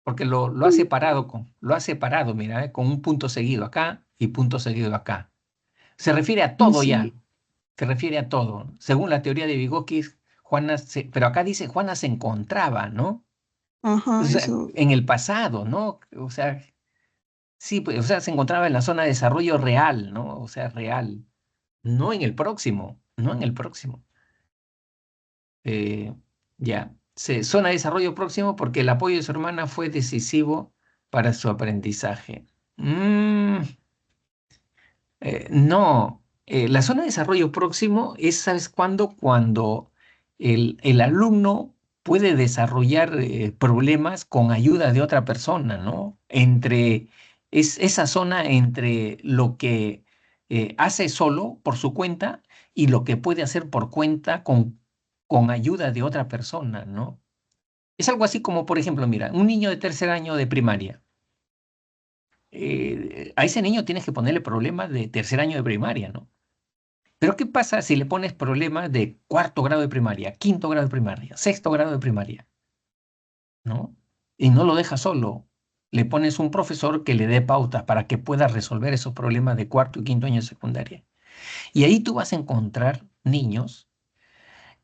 Porque lo ha separado mira, con un punto seguido acá y punto seguido acá. Se refiere a todo ya, Sí, se refiere a todo. Según la teoría de Vygotsky, pero acá dice Juana se encontraba, ¿no? O ajá, sea, eso. en el pasado, ¿no? O sea, sí, pues, o sea, se encontraba en la zona de desarrollo real, ¿no? O sea, real, no en el próximo, no en el próximo. Eh, ya, zona de desarrollo próximo porque el apoyo de su hermana fue decisivo para su aprendizaje. Mm, no, la zona de desarrollo próximo es, ¿sabes cuándo? Cuando el alumno puede desarrollar problemas con ayuda de otra persona, ¿no? Es esa zona entre lo que hace solo por su cuenta y lo que puede hacer por cuenta con ayuda de otra persona, ¿no? Es algo así como, por ejemplo, mira, un niño de tercer año de primaria a ese niño tienes que ponerle problemas de tercer año de primaria, ¿no? Pero ¿qué pasa si le pones problemas de cuarto grado de primaria, quinto grado de primaria, sexto grado de primaria, ¿no? Y no lo dejas solo. Le pones un profesor que le dé pautas para que pueda resolver esos problemas de cuarto y quinto año de secundaria. Y ahí tú vas a encontrar niños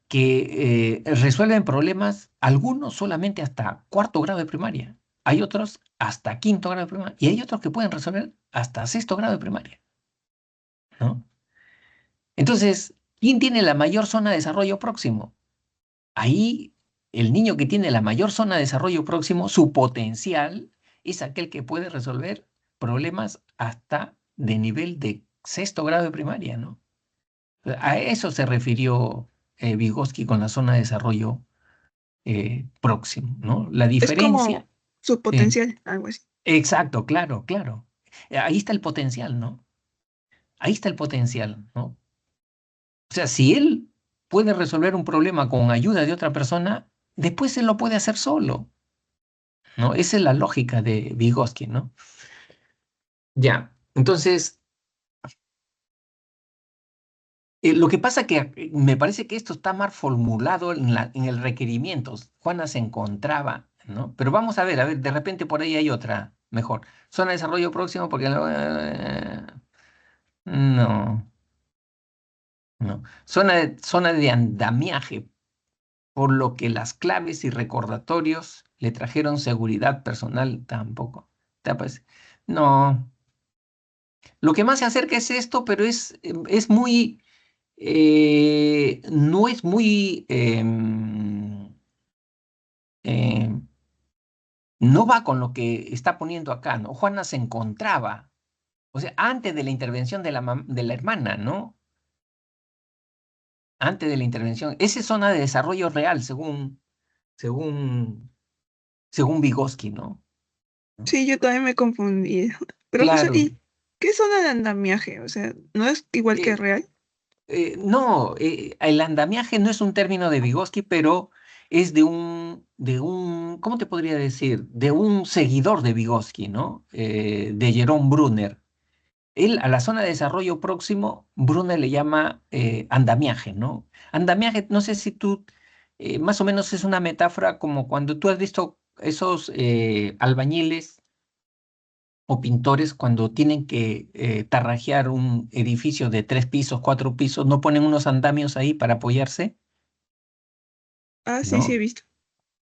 que resuelven problemas, algunos solamente hasta cuarto grado de primaria. Hay otros hasta quinto grado de primaria. Y hay otros que pueden resolver hasta sexto grado de primaria, ¿no? Entonces, ¿quién tiene la mayor zona de desarrollo próximo? Ahí, el niño que tiene la mayor zona de desarrollo próximo, su potencial es aquel que puede resolver problemas hasta de nivel de sexto grado de primaria, ¿no? A eso se refirió Vygotsky con la zona de desarrollo próximo, ¿no? La Es diferencia. como su eh, potencial, algo así. exacto, claro, claro. Ahí está el potencial, ¿no? Ahí está el potencial, ¿no? O sea, si él puede resolver un problema con ayuda de otra persona, después él lo puede hacer solo, ¿no? Esa es la lógica de Vygotsky, ¿no? Ya, entonces, lo que pasa que me parece que esto está mal formulado en el requerimiento. Juana se encontraba, ¿no? Pero vamos a ver, de repente por ahí hay otra mejor. Zona de desarrollo próximo porque no, no. Zona de andamiaje, por lo que las claves y recordatorios le trajeron seguridad personal tampoco. ¿Te parece? No. Lo que más se acerca es esto, pero es muy, no es muy, no va con lo que está poniendo acá, ¿no? Juana se encontraba, o sea, antes de la intervención de la hermana, ¿no? Antes de la intervención. Esa es zona de desarrollo real, según, según Vygotsky, ¿no? Sí, yo también me confundí. Profesor, Claro. ¿y qué zona de andamiaje? O sea, ¿no es igual que eh, real? no, el andamiaje no es un término de Vygotsky, pero es ¿cómo te podría decir? De un seguidor de Vygotsky, ¿no? De Jerome Brunner. Él, a la zona de desarrollo próximo, Brunner le llama andamiaje, ¿no? Andamiaje, no sé si tú, más o menos es una metáfora como cuando tú has visto esos albañiles o pintores cuando tienen que tarrajear un edificio de 3 pisos, 4 pisos, no ponen unos andamios ahí para apoyarse, Ah, sí, sí, he ¿no? visto.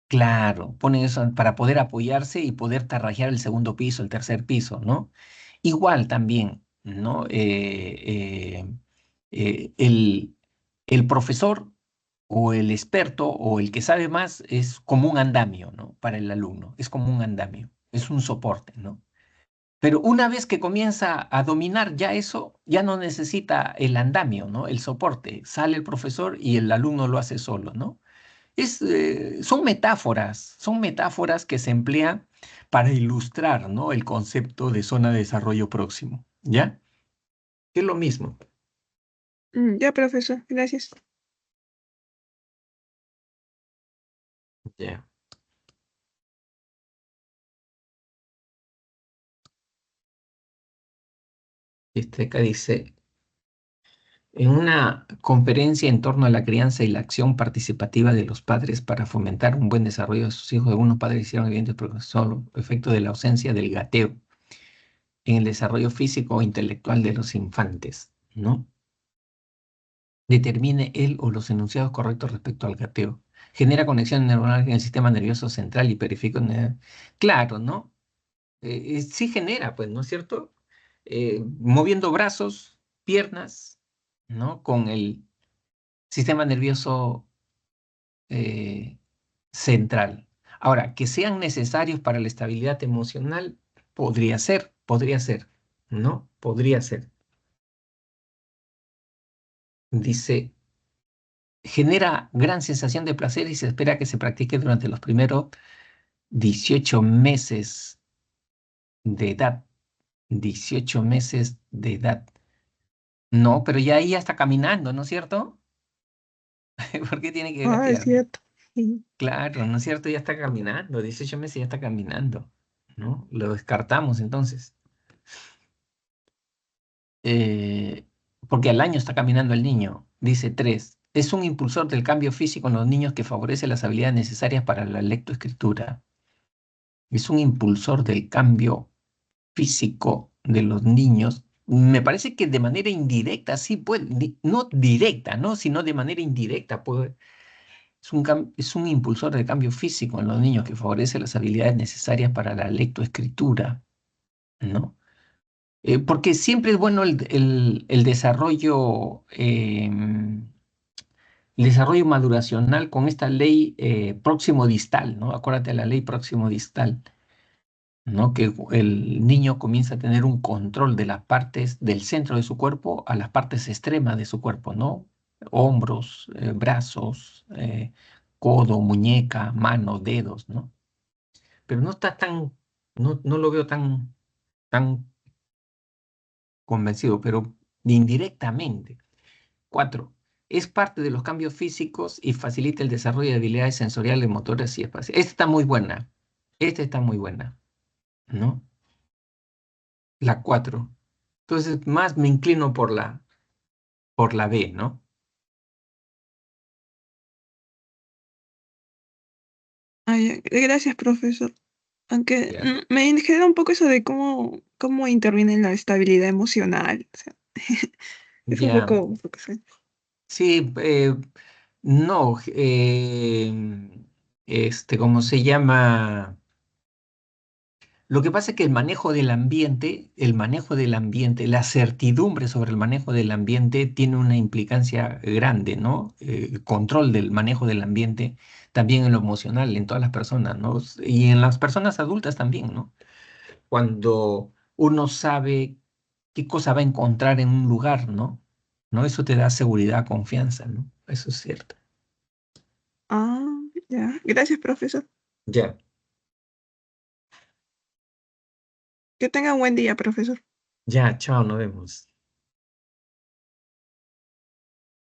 Claro, ponen eso para poder apoyarse y poder tarrajear el segundo piso, el tercer piso, ¿no? Igual también, ¿no? El profesor o el experto o el que sabe más es como un andamio, ¿no? Para el alumno, es como un andamio, es un soporte, ¿no? Pero una vez que comienza a dominar ya eso, ya no necesita el andamio, ¿no? El soporte. Sale el profesor y el alumno lo hace solo, ¿no? Son metáforas que se emplean para ilustrar, ¿no? El concepto de zona de desarrollo próximo, ¿ya? Es lo mismo. Ya, profesor, gracias. Ya. Este acá dice, en una conferencia en torno a la crianza y la acción participativa de los padres para fomentar un buen desarrollo de sus hijos, algunos padres hicieron evidente el solo efecto de la ausencia del gateo en el desarrollo físico o intelectual de los infantes, ¿no? Determine él o los enunciados correctos respecto al gateo. Genera conexiones neuronales en el sistema nervioso central y periférico. Claro, ¿no? Sí genera, pues, ¿no es cierto? Moviendo brazos, piernas, ¿no? Con el sistema nervioso eh, central. Ahora, que sean necesarios para la estabilidad emocional, podría ser, ¿no? Podría ser. Dice, genera gran sensación de placer y se espera que se practique durante los primeros 18 meses de edad. 18 meses de edad. No, pero ya ahí ya está caminando, ¿no es cierto? ¿Por qué tiene que Ah, es gatear? cierto. Sí. Claro, ¿no es cierto? Ya está caminando, 18 meses ya está caminando, ¿no? Lo descartamos entonces. Eh, Porque al año está caminando el niño. Dice 3. Es un impulsor del cambio físico en los niños que favorece las habilidades necesarias para la lectoescritura. Es un impulsor del cambio físico de los niños. Me parece que de manera indirecta, sí puede, no directa, ¿no? Sino de manera indirecta puede. Es un impulsor del cambio físico en los niños que favorece las habilidades necesarias para la lectoescritura, ¿no? Porque siempre es bueno el desarrollo maduracional con esta ley próximo distal, ¿no? Acuérdate de la ley próximo distal, ¿no? Que el niño comienza a tener un control de las partes del centro de su cuerpo a las partes extremas de su cuerpo, ¿no? Hombros, brazos, codo, muñeca, mano, dedos, ¿no? Pero no está no lo veo tan convencido, pero indirectamente. 4. Es parte de los cambios físicos y facilita el desarrollo de habilidades sensoriales, motoras y espaciales. Esta está muy buena. Esta está muy buena, ¿no? La 4. Entonces, más me inclino por la B, ¿no? Ah, ya. Gracias, profesor. Aunque Ya. me genera un poco eso de cómo interviene la estabilidad emocional. O sea, es Ya. un poco sí. Sí, no, ¿cómo se llama? Lo que pasa es que el manejo del ambiente, la certidumbre sobre el manejo del ambiente tiene una implicancia grande, ¿no? El control del manejo del ambiente también en lo emocional, en todas las personas, ¿no? Y en las personas adultas también, ¿no? Cuando uno sabe qué cosa va a encontrar en un lugar, ¿no? ¿No? Eso te da seguridad, confianza, ¿no? Eso es cierto. Ah, ya. Gracias, profesor. Ya, Que tenga un buen día, profesor. ya, chao, nos vemos.